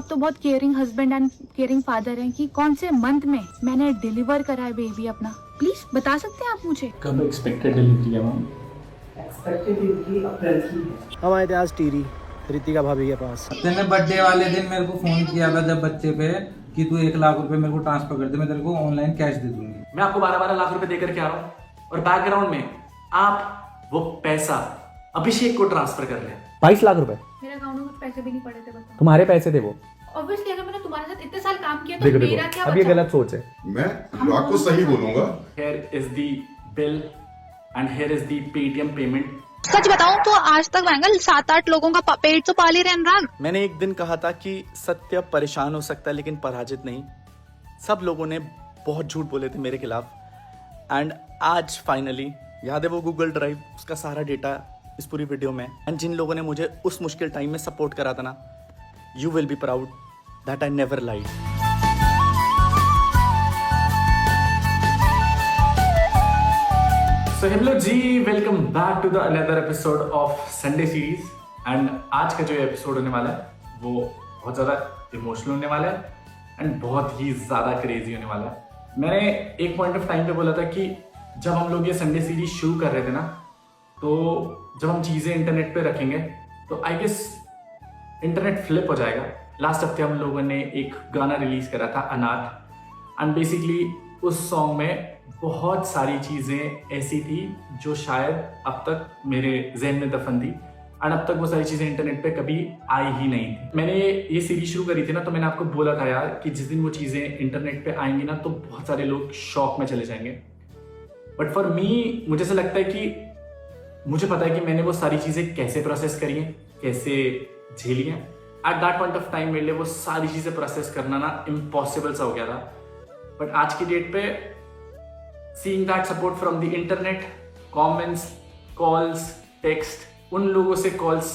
आप तो बहुत caring husband and caring father हैं कि कौन से मंथ में मैंने डिलीवर करा है बेबी अपना, प्लीज बता सकते हैं आप मुझे? कब एक्सपेक्टेड डिलीवरी है मैम? एक्सपेक्टेड डिलीवरी अप्रैल की है। हम आए थे आज टीरी रितिका भाभी के पास। तेने बर्थडे वाले दिन मेरे को फोन किया था जब बच्चे पे कि तू 1 लाख रुपए मेरे को ट्रांसफर कर दे, मैं तेरे को ऑनलाइन कैश दे दूंगी। मैं आपको 12-12 लाख रुपए देकर के आ रहा हूँ और बैकग्राउंड में आप वो पैसा अभिषेक को ट्रांसफर कर ले। 22 लाख रुपए मेरे अकाउंट में कुछ पैसे भी नहीं पड़े थे, बताओ। तुम्हारे पैसे थे वो। ऑब्वियसली अगर मैंने तुम्हारे साथ इतने साल काम किया तो देखो मेरा क्या अब ये बचा? गलत सोच है। मैं अनुराग को सही बोलूंगा। Here is the bill and here is the Paytm payment. सच बताऊं तो आज तक एंगल 7-8 लोगों का पेट तो पाल ही रहे अनुराग। मैंने एक दिन कहा था कि सत्य परेशान हो सकता है लेकिन पराजित नहीं। सब लोगों ने बहुत झूठ बोले थे मेरे खिलाफ एंड आज फाइनली याद है वो गूगल ड्राइव, उसका सारा डेटा इस पूरी वीडियो में। एंड जिन लोगों ने मुझे उस मुश्किल टाइम में सपोर्ट करा था ना, you will be proud that I never lied. So hello ji, welcome back to the another episode of Sunday series. And आज का जो एपिसोड होने वाला है वो बहुत ज़्यादा इमोशनल होने वाला है एंड बहुत ही ज़्यादा क्रेजी होने वाला है। मैंने एक पॉइंट ऑफ टाइम पे बोला था कि जब हम लोग ये संडे सीरीज शुरू कर रहे थे ना, तो जब हम चीज़ें इंटरनेट पे रखेंगे तो आई गेस इंटरनेट फ्लिप हो जाएगा। लास्ट हफ्ते हम लोगों ने एक गाना रिलीज करा था अनाथ, एंड बेसिकली उस सॉन्ग में बहुत सारी चीज़ें ऐसी थी जो शायद अब तक मेरे जहन में दफन थी एंड अब तक वो सारी चीज़ें इंटरनेट पे कभी आई ही नहीं थी। मैंने ये सीरीज शुरू करी थी ना, तो मैंने आपको बोला था यार कि जिस दिन वो चीज़ें इंटरनेट पे आएंगी ना तो बहुत सारे लोग शॉक में चले जाएंगे। बट फॉर मी मुझे ऐसा लगता है कि मुझे पता है कि मैंने वो सारी चीज़ें कैसे प्रोसेस करी हैं, कैसे झेली हैं। At that point of time मेरे लिए वो सारी चीज़ें प्रोसेस करना ना इम्पॉसिबल सा हो गया था। बट आज की डेट पे seeing that support from the internet, comments, calls, text, उन लोगों से कॉल्स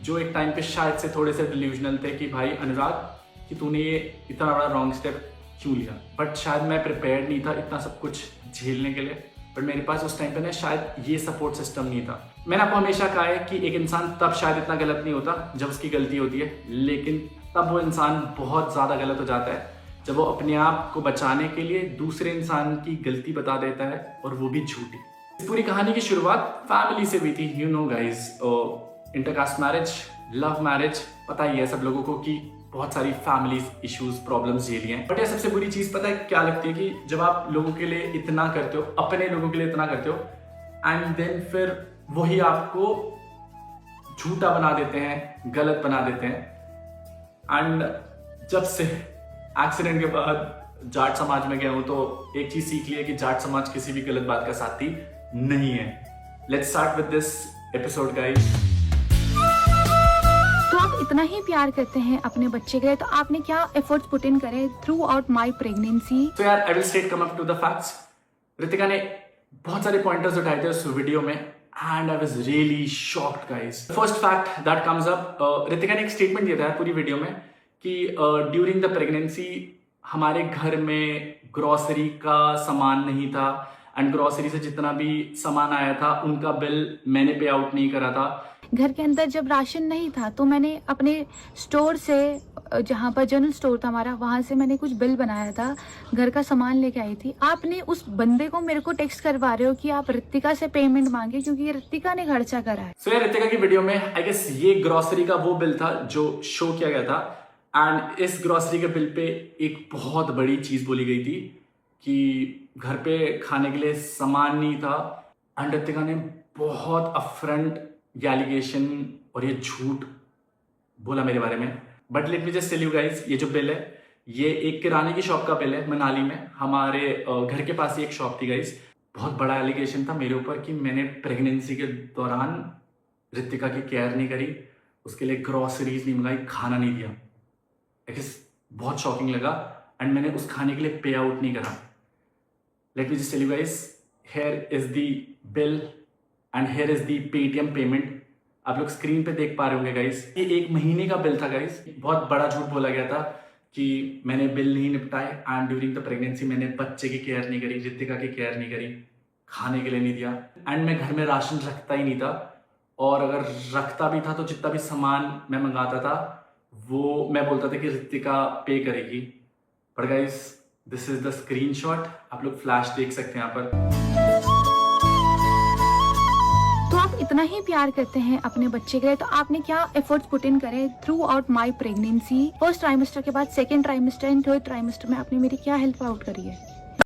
जो एक टाइम पे शायद से थोड़े से डिल्यूजनल थे कि भाई अनुराग कि तूने ये इतना बड़ा रॉन्ग स्टेप क्यों लिया। बट शायद मैं प्रिपेयर्ड नहीं था इतना सब कुछ झेलने के लिए, बट मेरे पास उस टाइम पे ना शायद ये सपोर्ट सिस्टम नहीं था। मैंने आपको हमेशा कहा है कि एक इंसान तब शायद इतना गलत नहीं होता जब उसकी गलती होती है, लेकिन तब वो इंसान बहुत ज़्यादा गलत हो जाता है जब वो अपने आप को बचाने के लिए दूसरे इंसान की गलती बता देता है, और वो भी झूठी। इस पूरी कहानी की शुरुआत फैमिली से भी थी। You know guys, intercaste marriage, love marriage, पता ही है सब लोगों को कि बहुत सारी फैमिली इश्यूज, प्रॉब्लम्स झेली हैं। बट ये सबसे बुरी चीज़ पता है क्या लगती है कि जब आप लोगों के लिए इतना करते हो, अपने लोगों के लिए इतना करते हो, एंड देन फिर वही आपको झूठा बना देते हैं, गलत बना देते हैं। एंड जब से एक्सीडेंट के बाद जाट समाज में गया हूं तो एक चीज सीख ली है कि जाट समाज किसी भी गलत बात का साथी नहीं है। Let's start with this episode guys. तो आप इतना ही प्यार करते हैं अपने बच्चे के लिए, तो आपने क्या एफर्ट्स पुट इन करे थ्रू आउट माई प्रेगनेंसी? तो यार I will straight come up to the facts. Ritika ने बहुत सारे पॉइंटर्स उठाए थे उस वीडियो में and I was really shocked guys. First fact that comes up, Ritika ने एक स्टेटमेंट दिया था पूरी वीडियो में कि ड्यूरिंग द प्रेगनेंसी हमारे घर में ग्रोसरी का सामान नहीं था एंड ग्रोसरी से जितना भी सामान आया था उनका बिल मैंने पे आउट नहीं करा था। घर के अंदर जब राशन नहीं था तो मैंने अपने स्टोर से, जहाँ पर जनरल स्टोर था हमारा, वहाँ से मैंने कुछ बिल बनाया था, घर का सामान लेके आई थी। आपने उस बंदे को मेरे को टेक्स्ट करवा रहे हो कि आप रितिका से पेमेंट मांगे क्योंकि रितिका ने खर्चा करा है। सो यार रितिका की वीडियो में आई गेस ये ग्रोसरी का वो बिल था जो शो किया गया था, एंड इस ग्रोसरी के बिल पे एक बहुत बड़ी चीज बोली गई थी कि घर पे खाने के लिए सामान नहीं था। एंड रितिका ने बहुत अफ्रंट एलिगेशन और ये झूठ बोला मेरे बारे में। But let me just tell you guys, ये जो बिल है ये एक किराने की शॉप का बिल है मनाली में। हमारे घर के पास ही एक शॉप थी गाइस। बहुत बड़ा एलिगेशन था मेरे ऊपर कि मैंने प्रेगनेंसी के दौरान रितिका की केयर नहीं करी, उसके लिए ग्रोसरीज नहीं मंगाई, खाना नहीं दिया। बहुत शॉकिंग लगा एंड मैंने उस खाने के लिए पे आउट नहीं करा। Let me just tell you guys, here is the bill and here is the Paytm payment. आप लोग स्क्रीन पे देख पा रहे होंगे गाइस, ये 1 महीने का बिल था गाइस। बहुत बड़ा झूठ बोला गया था कि मैंने बिल नहीं निपटाए एंड ड्यूरिंग द प्रेगनेंसी मैंने बच्चे की केयर नहीं करी, रितिका की केयर नहीं करी, खाने के लिए नहीं दिया, एंड मैं घर में राशन रखता ही नहीं था, और अगर रखता भी था तो जितना भी सामान मैं मंगाता था वो मैं बोलता था कि रितिका पे करेगी, but guys this is the screenshot, आप लोग फ्लैश देख सकते हैं यहाँ पर। तो आप इतना ही प्यार करते हैं अपने बच्चे के लिए, तो आपने क्या एफर्ट्स पुट इन करे through out my pregnancy? First trimester के बाद second trimester and third trimester में आपने मेरी क्या हेल्प आउट करी है?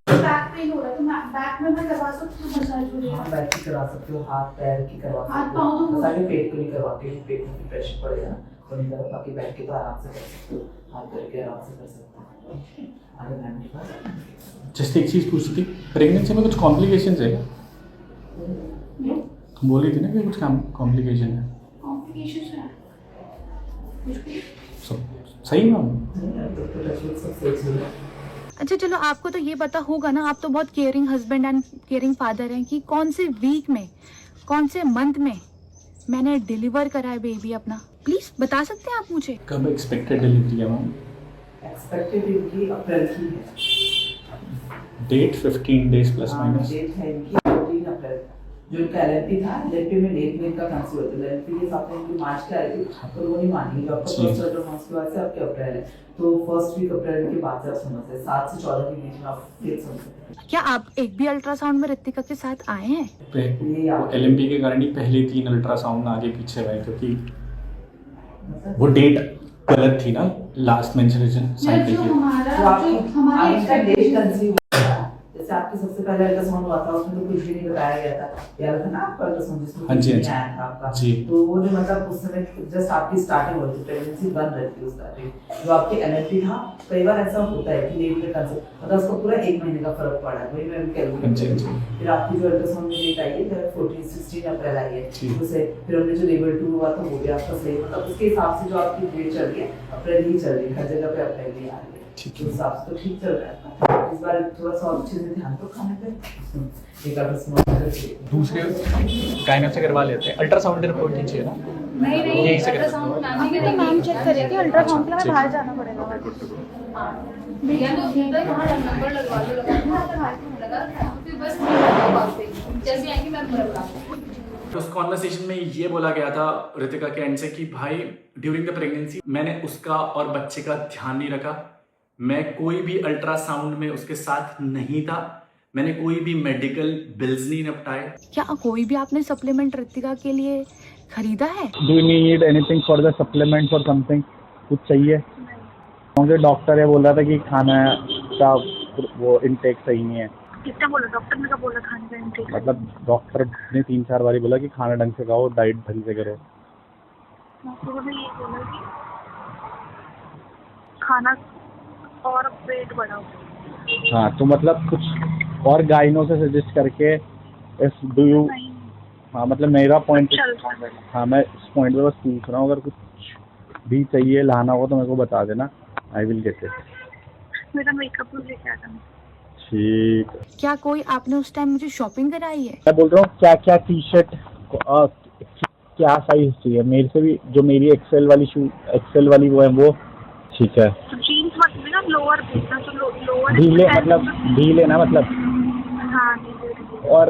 बैक पेन हो रहा है तो मैं बैक में मैं करवा सकती हूँ मसाज वगैरह? हाँ, बैक की करवा सकते हो, हाथ पैर की करवा हाथ सकते पाँव तो हो। सारे पेट को नहीं करवाते हो, पेट में प्रेशर पड़ेगा ना, तो नहीं करो। बाकी बैठ के तो आराम से कर सकते हो, हाथ करके आराम से कर सकते हो। आगे मैम के पास जस्ट एक चीज़ पूछती थी, प्रेगनेंसी में कुछ कॉम्प्लिकेशंस है? तुम बोली थी ना कि कुछ कॉम्प्लिकेशन है। कॉम्प्लिकेशंस है कुछ भी? सब सही मैम? सब सही चल रहा है। अच्छा चलो, आपको तो ये पता होगा ना, आप तो बहुत caring husband and caring father हैं, कि कौन से वीक में, कौन से मंथ में मैंने डिलीवर करा है बेबी अपना? प्लीज बता सकते हैं आप मुझे? कब एक्सपेक्टेड डिलीवरी है मैम? एक्सपेक्टेड इनकी अप्रैल की है। डेट 15 डेज प्लस हाँ, माइनस। डेट है इनकी 14 अप्रैल। जो इनका LNP था, LNP में लेट में इनका कैंसिल होता है। LNP के साथ में इनकी मार्च के आई थी, तो वो नहीं मानेंगे। आपका फर्स्ट अल्ट्रासाउंड के बाद से आपके अप्रैल है, तो फर्स्ट वीक अप्रैल के बाद से आप समझ सकते हैं, 7 से 14 के बीच में आप डेट समझ सकते हैं। क्या आप एक भी अल्ट्रासाउंड में रितिका के साथ आए हैं? LMP के कारण ही पहले 3 अल्ट्रासाउंड आगे पीछे हुए, क्योंकि वो डेट गलत थी ना, लास्ट मेंस्ट्रुएशन साइकिल की। आपका डेट कंसीव हुआ, जैसे आपके सबसे पहले अल्ट्रासाउंड हुआ था, उसमें तो कुछ भी नहीं बताया गया था, याद था ना आपका अल्ट्रासाउंड जिसमें हाँ जी, कुछ नहीं आया था आपका जी। तो वो जो मतलब उस समय जस्ट आपकी स्टार्टिंग हुई थी, प्रेगनेंसी बन रही थी उस टाइम, जो आपके LNP था। कई बार ऐसा होता है कि लेट में कंसीव मतलब उसको पूरा 1 महीने का फर्क पड़ा है, वही मैं हाँ जी, कैलकुलेट। हाँ जी। फिर आपकी जो अल्ट्रासाउंड में डेट आई है 16 अप्रैल आई है, जी। उसे फिर हमने जो लेवल 2 हुआ था वो भी आपका सही, मतलब उसके हिसाब से जो आपकी डेट चल रही है अप्रैल ही चल रही है, हर जगह पे अप्रैल ही आ रही है, ठीक उस है। हिसाब से तो ठीक चल रहा है। इस बार थोड़ा सा और अच्छे से ध्यान तो खाने पे एक आधा स्मॉल दूसरे गायनेक से करवा लेते हैं, अल्ट्रासाउंड रिपोर्ट कीजिए ना। नहीं यही से अल्ट्रासाउंड मैम ही तो मैम चेक करेगी, अल्ट्रासाउंड के लिए हमें बाहर जाना पड़ेगा। भैया तो उधर वहाँ नंबर लगवा लो, लगा फिर बस वापस जैसे आएंगे मैं बता दूँ। उस कॉन्वर्सेशन में ये बोला गया था रितिका के एंड से कि भाई ड्यूरिंग द प्रेगनेंसी मैंने उसका और बच्चे का ध्यान नहीं रखा, मैं कोई भी अल्ट्रासाउंड में उसके साथ नहीं था, मैंने कोई भी मेडिकल बिल्स नहीं निपटाए। क्या कोई भी आपने सप्लीमेंट रितिका के लिए खरीदा है? Do you need anything for the supplement और समथिंग? कुछ चाहिए? क्योंकि डॉक्टर ये बोल रहा था कि खाना का वो इनटेक सही नहीं है। कितना बोला डॉक्टर ने? क्या बोला खाने का इनटेक? मतलब डॉक्टर ने 3-4 बार बोला कि खाना ढंग से खाओ, डाइट ढंग से करो। उन्होंने ये बोला कि खाना और वेट बढ़ाओ। हाँ, तो मतलब कुछ और गाइनों से सजेस्ट करके इस डू यू। नहीं हाँ, मतलब मेरा पॉइंट। चल हाँ, मैं इस पॉइंट पे बस पूछ रहा हूँ, अगर कुछ भी चाहिए लाना हो तो मेरे को बता देना, आई विल गेट इट। मेरा मेकअप भी लेके आ जाना। ठीक है। क्या कोई आपने उस टाइम मुझे शॉपिंग कराई है? मैं बोल रहा हूँ क्या क्या टी शर्ट क्या साइज चाहिए मेरे से भी, जो मेरी एक्सेल वाली वो है वो। ठीक है। जीन्स मत लेना, लोअर देखना, तो लोअर ढीले मतलब ढीले ना मतलब। हाँ ढीले। और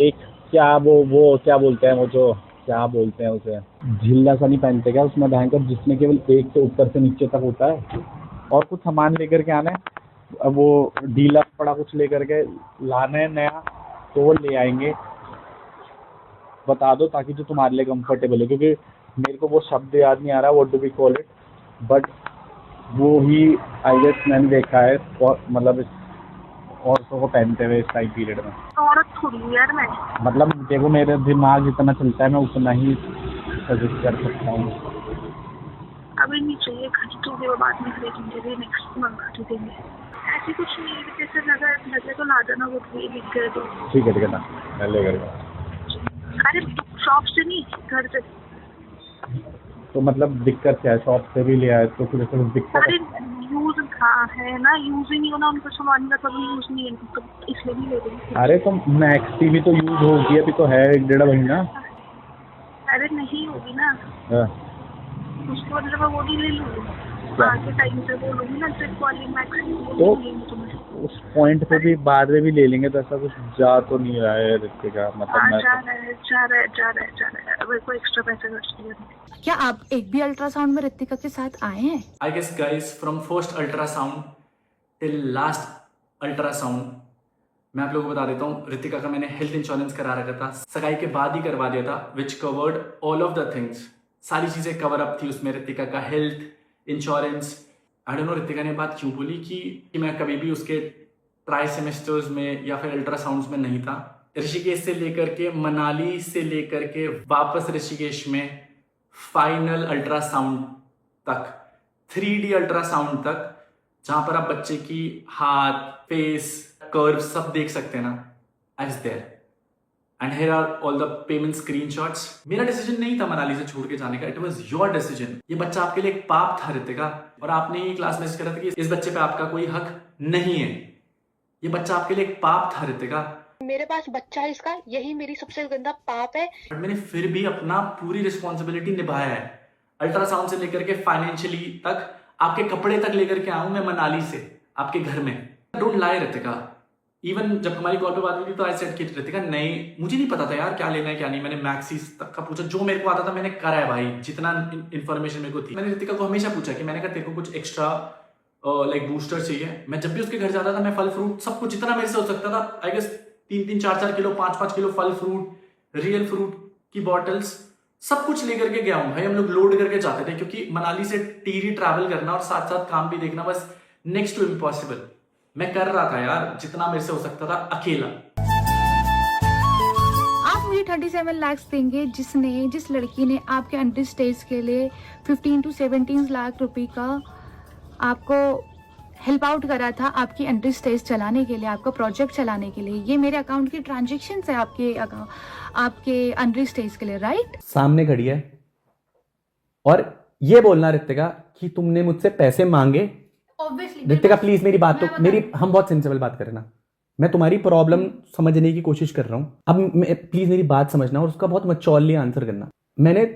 एक क्या वो क्या बोलते हैं, वो जो क्या बोलते हैं उसे, झिल्ला सा नहीं पहनते क्या उसमें भयंकर, जिसमें केवल एक से ऊपर से नीचे तक होता है, और कुछ सामान लेकर के आना है। अब वो ढीला पड़ा कुछ लेकर के लाना है नया, तो वो ले आएंगे। बता दो ताकि जो तुम्हारे लिए कंफर्टेबल है, क्योंकि मेरे को वो शब्द याद नहीं आ रहा, what do we call it, but वो ही आई गेस मैंने देखा है, और मतलब औरतों को पहनते हुए इस टाइम पीरियड में। औरत थोड़ी यार मैं। मतलब देखो मेरा दिमाग जितना चलता है मैं उतना ही सजेस्ट कर सकता हूँ। अभी नहीं चाहिए, खरीदोगे वो बाद में खरीदेंगे, नेक्स्ट मंथ खरीदेंगे। ऐसी कुछ नहीं है, जैसे लगे तो ला देना, वो भी लिख कर दो। ठीक है ना, मैं ले करूँगा। अरे शॉप से नहीं, घर से। तो मतलब दिक्कत क्या है, शॉप से भी ले आए तो फिर दिक्कत? अरे यूज है ना, यूज ही नहीं होना उनको सामान का, कभी यूज नहीं है तो इसलिए नहीं ले रही। अरे तो मैक्सी भी तो यूज होगी, अभी तो है 1-1.5 महीना। अरे नहीं होगी ना, हाँ। उसके बाद मैं वो भी ले लूँगी। जब आगे टाइम से बोलूंगी ना ट्रिप वाली मैक्सिमम तो लेंगे तुम्हें। उस पॉइंट पे भी बाद में भी ले लेंगे, तो ऐसा कुछ जा तो नहीं रहा है रितिका, मतलब हाँ मैं जा रहा है मेरे को एक्स्ट्रा पैसे खर्च किए। क्या आप एक भी अल्ट्रासाउंड में रितिका के साथ आए हैं? I guess guys from first ultrasound till last ultrasound मैं आप लोगों को बता देता हूँ, रितिका का मैंने हेल्थ इंश्योरेंस करा रखा था, सगाई के बाद ही करवा दिया था, which covered all of the things, सारी चीजें कवर अप थी उसमें। रितिका का health insurance, I don't know Ritika ने बात क्यों बोली कि मैं कभी भी उसके ट्राई सेमेस्टर्स में या फिर अल्ट्रासाउंड्स में नहीं था। ऋषिकेश से लेकर के मनाली से लेकर के वापस ऋषिकेश में फाइनल अल्ट्रासाउंड तक, 3D अल्ट्रासाउंड तक, जहां पर आप बच्चे की हाथ, फेस, कर्व सब देख सकते हैं ना, I was there and here are all the payment screenshots. मेरा डिसीजन नहीं था मनाली से छोड़ के जाने का, इट वाज योर डिसीजन। ये बच्चा आपके लिए एक पाप था रितिका, और आपने ये क्लास मैसेज करा था कि इस बच्चे पे आपका कोई हक नहीं है। ये बच्चा आपके लिए एक पाप था रितिका। मेरे पास बच्चा है इसका, यही मेरी सबसे गंदा पाप है। बट मैंने फिर भी अपना पूरी रिस्पॉन्सिबिलिटी निभाया है। अल्ट्रासाउंड से लेकर के फाइनेंशियली तक, आपके कपड़े तक लेकर के आऊं मैं मनाली से आपके घर में। Don't lie Ritika. इवन जब हमारी कॉल पे बात हुई थी तो आई सेड कि रितिका नहीं, मुझे नहीं पता था यार क्या लेना है क्या नहीं। मैंने मैक्सीज तक का पूछा, जो मेरे को आता था मैंने करा है भाई, जितना इन्फॉर्मेशन मेरे को थी। मैंने रितिका को हमेशा पूछा कि मैंने कहा तेरे को कुछ एक्स्ट्रा लाइक बूस्टर चाहिए। मैं जब भी उसके घर जाता था मैं फल फ्रूट सब कुछ जितना मेरे से हो सकता था, आई गेस 3-3, 4-4 किलो, 5-5 किलो फल फ्रूट, रियल फ्रूट की बॉटल्स सब कुछ लेकर के गया हूं भाई। हम लोग लोड करके जाते थे क्योंकि मनाली से टीरी ट्रैवल करना और साथ साथ काम भी देखना बस नेक्स्ट टू इम्पॉसिबल। मैं कर रहा था यार जितना मेरे से हो सकता था अकेला। आप मुझे 37 लाख देंगे जिस लड़की ने आपके अंडर स्टेज के लिए 15 to 17 लाख रुपए का आपको हेल्प आउट करा था, आपकी अंडर स्टेज चलाने के लिए, आपका प्रोजेक्ट चलाने के लिए। ये मेरे अकाउंट की ट्रांजेक्शन है आपके अंडर स्टेज के लिए, राइट? सामने खड़ी है और ये बोलना रितिका कि तुमने मुझसे पैसे मांगे। ऑब्वियसली रितिका प्लीज मेरी बात तो हम बहुत सेंसिबल बात करें ना, मैं तुम्हारी प्रॉब्लम समझने की कोशिश कर रहा हूं। अब प्लीज मेरी बात समझना और उसका बहुत मैच्योरली आंसर करना।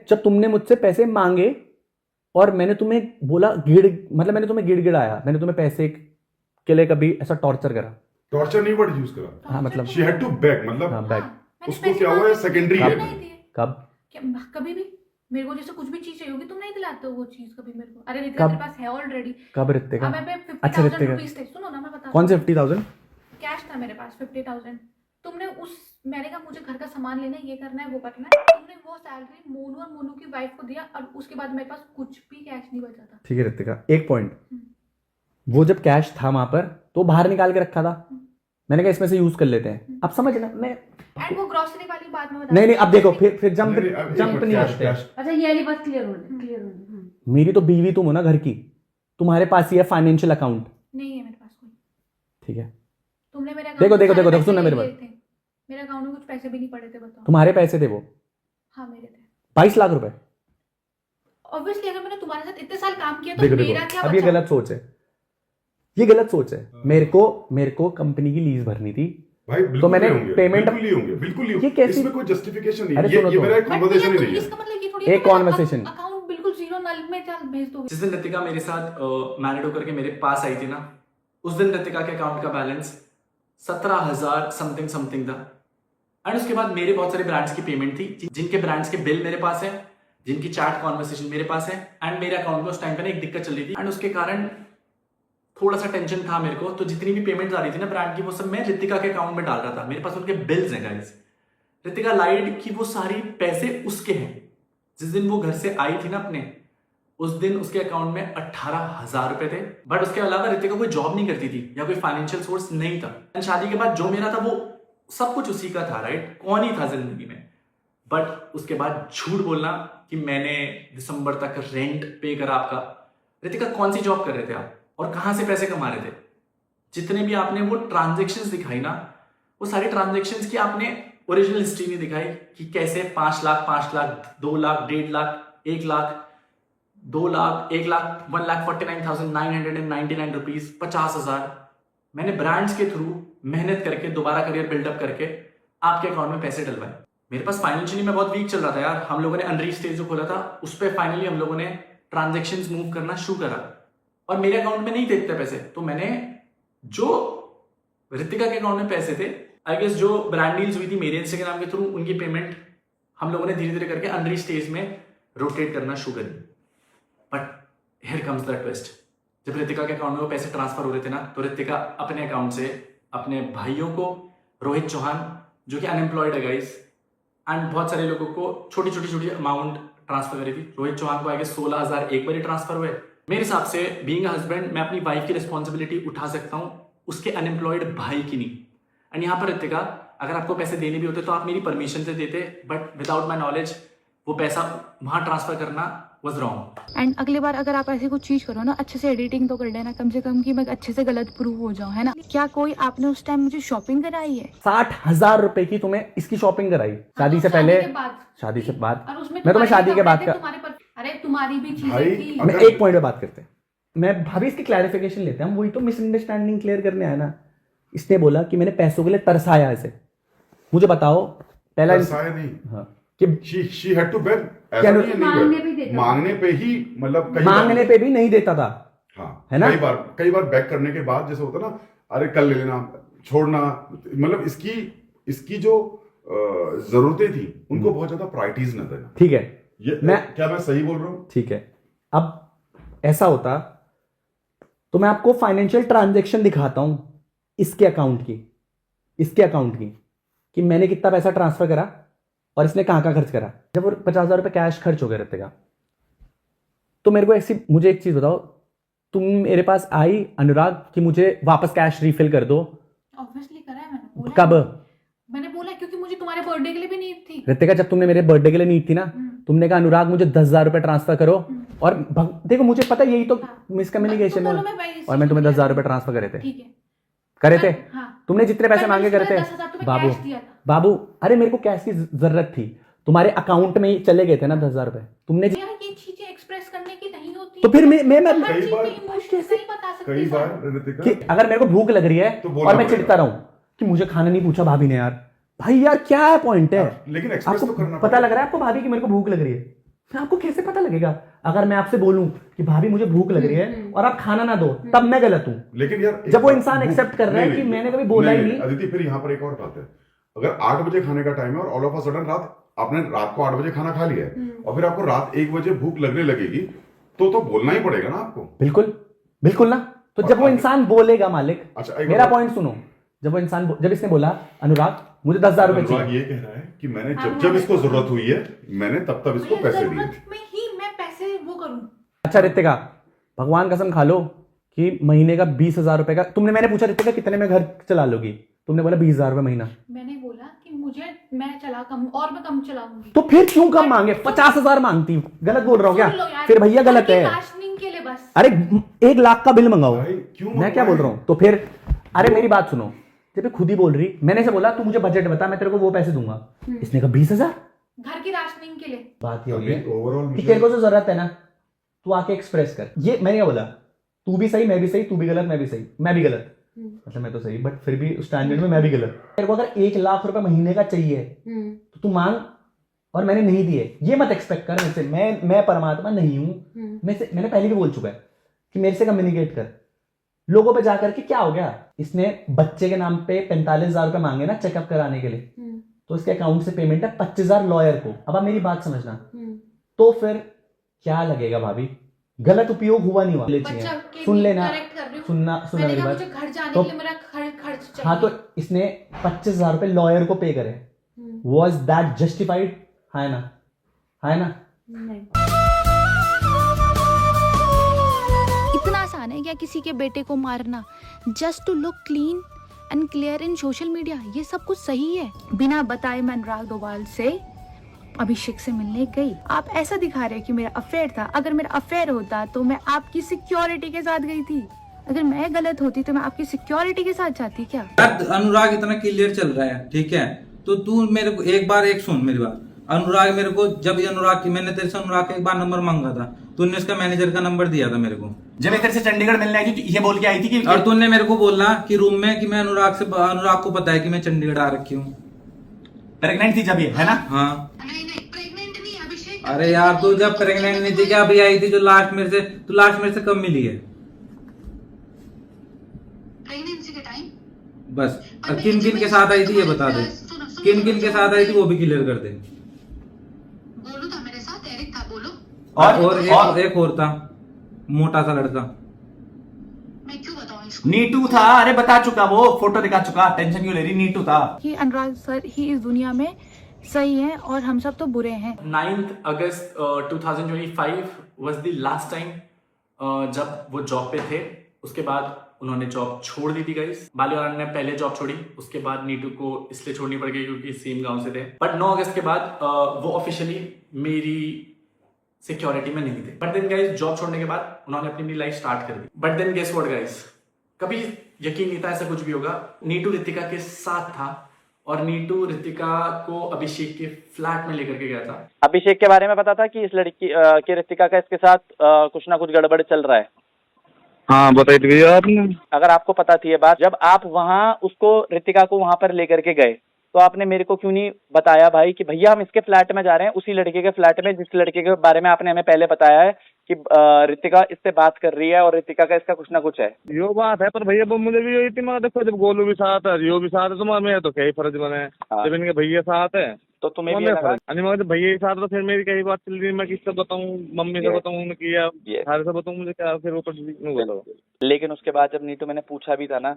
जब तुमने मुझसे पैसे मांगे और मैंने तुम्हें बोला मैंने तुम्हें गिड़गिड़ाया, मैंने तुम्हें पैसे के लिए कभी ऐसा टॉर्चर करा? टॉर्चर नहीं वर्ड यूज करा। हाँ, मतलब शी हैड टू बेग, मतलब हाँ बैग। उसको क्या हुआ है, सेकेंडरी है। कब? कभी भी मेरे को जैसे कुछ भी चीज चाहिए होगी तुम नहीं दिलाते हो वो चीज कभी मेरे को। अरे रितिका तेरे पास है ऑलरेडी। कब रितिका? अच्छा रितिका, सुनो ना मैं बता। कौन से 50,000? कैश था मेरे पास 50,000। तुमने मैंने कहा मुझे घर का सामान लेना है, ये करना है, वो करना है, तुमने वो सैलरी मोनू और मोनू की वाइफ को दिया और उसके बाद मेरे पास कुछ भी कैश नहीं बचा था। ठीक है रितिका, एक पॉइंट, वो जब कैश था वहां पर तो बाहर निकाल के रखा था, मैंने कहा इसमें से यूज कर लेते हैं। अब समझना मैं एंड वो ग्रोसरी वाली बात में बता। नहीं अब देखो फिर जंप नहीं करते। अच्छा ये वाली बात क्लियर होनी। मेरी तो बीवी तुम हो ना घर की, तुम्हारे पास ही है फाइनेंशियल अकाउंट? नहीं है मेरे पास कोई। ठीक है, तुमने मेरे देखो सुनना मेरे बात। मेरे अकाउंट में कुछ पैसे भी नहीं पड़े थे, बताओ। तुम्हारे पैसे थे वो? हाँ मेरे थे 22 लाख रुपए। ऑब्वियसली अगर मैंने तुम्हारे साथ इतने साल काम किया तो मेरा क्या अब ये गलत सोच है, ये गलत सोच है। मेरे को कंपनी की लीज भरनी थी भाई, तो मैंने पेमेंट बिल्कुल ये कैसी, इसमें कोई जस्टिफिकेशन नहीं। अरे ये मेरा एक कन्वर्सेशन ही नहीं है। इसका मतलब ये थोड़ी एक कॉन्वर्सेशन। अकाउंट बिल्कुल जीरो नल में चल भेज दोगे। जिस दिन रितिका मेरे साथ मैरिड होकर के मेरे पास आई थी ना, उस दिन रितिका के अकाउंट का बैलेंस 17,000 समथिंग था। एंड उसके बाद मेरे बहुत सारे ब्रांड्स की पेमेंट थी, जिनके ब्रांड्स के बिल मेरे पास है, जिनकी चैट कॉन्वर्सेशन मेरे पास है। एंड मेरे अकाउंट में उस टाइम पे ना एक दिक्कत चल रही थी एंड उसके कारण थोड़ा सा टेंशन था मेरे को। तो जितनी भी पेमेंट आ रही थी ना ब्रांड की, वो सब मैं रितिका के अकाउंट में डाल रहा था। मेरे पास उनके बिल्स हैं गाइस। रितिका लाइड की वो सारी पैसे उसके हैं। जिस दिन वो घर से आई थी ना अपने, उस दिन उसके अकाउंट में 18,000 रुपए थे। बट उसके अलावा रितिका कोई जॉब नहीं करती थी या कोई फाइनेंशियल सोर्स नहीं था। शादी के बाद जो मेरा था वो सब कुछ उसी का था, राइट? कौन ही था जिंदगी में। बट उसके बाद झूठ बोलना कि मैंने दिसंबर तक रेंट पे करा आपका। रितिका कौन सी जॉब कर रहे थे आप और कहां से पैसे कमा रहे थे? जितने भी आपने वो ट्रांजेक्शन्स दिखाई ना, वो सारी ट्रांजेक्शन्स की आपने ओरिजिनल हिस्ट्री नहीं दिखाई कि कैसे 5 लाख, 5 लाख, 2 लाख, 1.5 लाख, 1 लाख, 2 लाख, 1 लाख, 1,49,999 रुपीज, 50,000 मैंने ब्रांड्स के थ्रू मेहनत करके दोबारा करियर बिल्डअप करके आपके अकाउंट में पैसे डलवाए। मेरे पास फाइनेंशियली मैं बहुत वीक चल रहा था यार। हम लोगों ने अनरीच स्टेज जो खोला था उस पर फाइनली हम लोगों ने ट्रांजेक्शन्स मूव करना शुरू करा। और मेरे अकाउंट में नहीं थे इतने पैसे, तो मैंने जो रितिका के अकाउंट में पैसे थे, आई गेस जो ब्रांड डील्स हुई थी मेरे इंस्टाग्राम के थ्रू, उनकी पेमेंट हम लोगों ने धीरे धीरे करके अनरीच स्टेज में रोटेट करना शुरू करी। But here comes the twist, जब रितिका के अकाउंट में वो पैसे ट्रांसफर हो रहे थे ना, तो रितिका अपने अकाउंट से अपने भाइयों को, रोहित चौहान जो कि अनएम्प्लॉयड है गाइस, एंड बहुत सारे लोगों को छोटी छोटी अमाउंट ट्रांसफर करी थी। रोहित चौहान को आगे 16,000 एक बार ही ट्रांसफर हुए। मेरे हिसाब से बीइंग अ हस्बैंड मैं अपनी वाइफ की रिस्पॉन्सिबिलिटी उठा सकता हूँ, उसके अनएम्प्लॉयड भाई की नहीं। एंड यहाँ पर रितिका, अगर आपको पैसे देने भी होते तो आप मेरी परमिशन से देते, बट विदाउट माई नॉलेज वो पैसा वहां ट्रांसफर करना वाज रॉन्ग। एंड अगली बार अगर आप ऐसी कुछ चीज करो ना, अच्छे से एडिटिंग तो कर लेना कम से कम, कि मैं अच्छे से गलत प्रूव हो जाऊं, है ना। क्या कोई आपने उस टाइम मुझे शॉपिंग कराई है? 60,000 रुपए की तुम्हें इसकी शॉपिंग कराई शादी से पहले, शादी से बाद? मैं तुम्हें शादी के बाद का, अरे तुम्हारी भी चीजें भाई, थी। मैं एक पॉइंट पे बात करते हैं, मैं भाभी इसकी क्लैरिफिकेशन लेते हैं, हम वही तो मिसअंडरस्टैंडिंग क्लियर करने आए ना। इसने बोला कि मैंने पैसों के लिए तरसाया इसे, मुझे बताओ पहला तरसाया नहीं, हाँ कि she had to beg, ऐसा क्या नहीं है, मांगने भी देता, मांगने पे ही, मतलब कई मांगने बार, पे भी नहीं देता था, हाँ है ना? कई बार बैक करने के बाद जैसे होता ना, अरे कल ले लेना, छोड़ना, मतलब इसकी जो जरूरतें थी उनको बहुत ज्यादा प्रायोरिटीज न देना। ठीक है, क्या मैं सही बोल रहा हूँ? ठीक है। अब ऐसा होता तो मैं आपको फाइनेंशियल ट्रांजैक्शन दिखाता हूं इसके अकाउंट की, कि मैंने कितना पैसा ट्रांसफर करा और इसने कहां खर्च करा। जब वो 50,000 रुपए कैश खर्च हो गए रहते का, तो मुझे एक चीज बताओ, तुम मेरे पास आई अनुराग कि मुझे वापस कैश रिफिल कर दो? ऑब्वियसली करा है मैंने, बोला कब? मैंने बोला क्योंकि मुझे तुम्हारे बर्थडे के लिए भी नीड थी। रितिका, जब तुमने मेरे बर्थडे के लिए नीड थी ना, तुमने कहा अनुराग मुझे 10,000 रुपए ट्रांसफर करो, और देखो मुझे पता यही तो मिसकम्युनिकेशन है, और मैं तुम्हें 10,000 रुपए ट्रांसफर करे थे, ठीक है, करे थे। हाँ। तुमने जितने पैसे मांगे करे थे। बाबू, अरे मेरे को कैश की जरूरत थी, तुम्हारे अकाउंट में ही चले गए थे ना 10,000 रुपए, तुमने ये चीजें एक्सप्रेस करने की नहीं होती, तो फिर मैं कई बार रितिका, कि अगर मेरे को भूख लग रही है तो बोलना और मैं पड़ेगा। चिढ़ता रहूं कि मुझे खाना नहीं पूछा भाभी ने, यार भाई यार क्या है पॉइंट है? लेकिन एक्सप्रेस तो करना आपको पता लग रहा है आपको भाभी की मेरे को भूख लग रही है? आपको कैसे पता लगेगा अगर मैं आपसे बोलूं कि भाभी मुझे भूख लग रही है और आप खाना ना दो, तब मैं गलत हूं। लेकिन यार जब वो इंसान एक्सेप्ट कर रहा है कि मैंने कभी बोला ही नहीं। अदिति, फिर यहाँ पर एक और बात है, अगर 8 बजे खाने का टाइम है और ऑल ऑफ अ सडन आपने रात को 8 बजे खाना खा लिया है और फिर आपको रात 1 बजे भूख लगने लगेगी, तो बोलना ही पड़ेगा ना आपको। बिल्कुल ना। तो जब वो इंसान बोलेगा मालिक, अच्छा, मेरा पॉइंट सुनो, जब इसने बोला अनुराग मुझे 10,000 रुपए चाहिए, ये कह रहा है कि मैंने जब इसको जरूरत हुई है मैंने तब इसको पैसे दिए। मैं पैसे वो करूं। अच्छा रितिका, भगवान कसम खा लो कि महीने का 20,000 रुपए का, मैंने पूछा रितिका कितने में घर चला लोगी, तुमने बोला 20,000 रुपए महीना। मैंने बोला कि मैं कम चलाऊंगी। तो फिर क्यों कम मांगे? 50,000 मांगती। गलत बोल रहा हूँ क्या? फिर भैया गलत है। राशनिंग के लिए बस। अरे 1 लाख का बिल मंगाओ, क्यों मैं क्या बोल रहा हूँ? तो फिर अरे मेरी बात सुनो, जब खुद ही बोल रही, मैंने से बोला तू मुझे बजट बता, मैं तेरे को वो पैसे दूंगा। इसने कहा 20,000 घर की राशनिंग के लिए। बात ये हो गई ओवरऑल कि तेरे को जो जरूरत है ना, तू आके एक्सप्रेस कर। ये मैंने क्या बोला, तू भी सही मैं भी सही, तू भी गलत मैं भी सही, मैं भी गलत, मतलब मैं तो सही बट फिर भी स्टैंडर्ड में मैं भी गलत। तेरे को अगर 1 लाख रुपए महीने का चाहिए तो तू मांग, और मैंने नहीं दिए, ये मत एक्सपेक्ट कर मुझसे। मैं परमात्मा नहीं हूं। मैंने पहले भी बोल चुका है कि मेरे से कम्युनिकेट कर। लोगों पे जाकर के क्या हो गया, इसने बच्चे के नाम पे 45,000 रुपए मांगे ना चेकअप कराने के लिए, तो इसके अकाउंट से पेमेंट है 25,000 लॉयर को। अब आप मेरी बात समझना, तो फिर क्या लगेगा भाभी? गलत उपयोग हुआ नहीं हुआ? सुन लेना, सुनना मेरी बात। घर जाने के लिए मेरा खर्च चाहिए। हाँ, तो इसने 25,000 रुपए लॉयर को पे करे, वॉज दैट जस्टिफाइड? है ना? नहीं। इतना आसान है क्या किसी के बेटे को मारना just to look clean and clear in social media? ये सब कुछ सही है? बिना बताए मैं अनुराग डोभाल से अभिषेक से मिलने गई। आप ऐसा दिखा रहे कि मेरा अफेयर था। अगर मेरा अफेयर होता तो मैं आपकी सिक्योरिटी के साथ गई थी। अगर मैं गलत होती तो मैं आपकी सिक्योरिटी के साथ जाती क्या? अनुराग इतना क्लियर चल रहा है, ठीक है, तो तू मेरे को एक सुन मेरी बात। अनुराग मेरे को, जब ये अनुराग की, मैंने तेरे से अनुराग का एक बार नंबर मांगा था, तूने इसका मैनेजर का नंबर दिया था मेरे को। जब मैं तेरे से चंडीगढ़ मिलने आई थी ये बोल के आई थी कि, और तूने मेरे को बोला कि रूम में कि मैं अनुराग को पता है कि मैं चंडीगढ़ आ रखी हूँ। प्रेग्नेंट थी जब ये, है ना? हाँ। अरे यार, तू जब प्रेग्नेंट नहीं थी क्या, अभी आई थी जो लास्ट मेरे से कब मिली है? बस किन किन के साथ आई थी ये बता दे, किन किन के साथ आई थी वो भी क्लियर कर दे। बोलो था मेरे साथ, एरिक था, बोलो। और एक और था, मोटा सा लड़का। मैं क्यों बताऊं इसको? नीटू था, अरे बता चुका, वो फोटो दिखा चुका, टेंशन क्यों ले रही, नीटू था। कि अनुराग सर ही इस दुनिया में सही है और हम सब तो बुरे हैं। 9 अगस्त 2025 वाज द लास्ट टाइम जब वो जॉब पे थे। उसके बाद उन्होंने जॉब छोड़ दी थी गाइस। बाली और ने पहले जॉब छोड़ी, उसके बाद नीटू को इसलिए छोड़नी पड़ गई क्योंकि सेम गांव से थे। बट 9 अगस्त के बाद वो ऑफिशियली मेरी सिक्योरिटी में नहीं थे। बट देन गाइस जॉब छोड़ने के बाद उन्होंने अपनी नई लाइफ स्टार्ट कर दी। But then guess what guys, कभी यकीन नहीं था ऐसा कुछ भी होगा। नीटू रितिका के साथ था और नीटू रितिका को अभिषेक के फ्लैट में लेकर के गया था। अभिषेक के बारे में पता था कि इस लड़की की रितिका का इसके साथ कुछ ना कुछ गड़बड़ चल रहा है। हाँ बताई थी भैया आपने। अगर आपको पता थी ये बात, जब आप वहाँ उसको रितिका को वहाँ पर लेकर के गए तो आपने मेरे को क्यों नहीं बताया भाई कि भैया हम इसके फ्लैट में जा रहे हैं, उसी लड़के के फ्लैट में जिस लड़के के बारे में आपने हमें पहले बताया है कि रितिका इससे बात कर रही है और रितिका का इसका कुछ ना कुछ है। यो बात है, पर भैया वो मुझे भी यही थी, मगर देखो जब गोलू भी साथ है, रियो भी साथ है, तो मैं तो क्या ही फर्ज बने। जब इनके भैया साथ है तो तुम्हें भी लगा? मगर जब भैया के साथ तो फिर मेरी कई बात चल रही, मैं किससे बताऊँ, मम्मी से बताऊँ उन्होंने किया, सारे से बताऊँ, मुझे क्या फिर ऊपर। लेकिन उसके बाद जब नीटू मैंने पूछा भी था ना,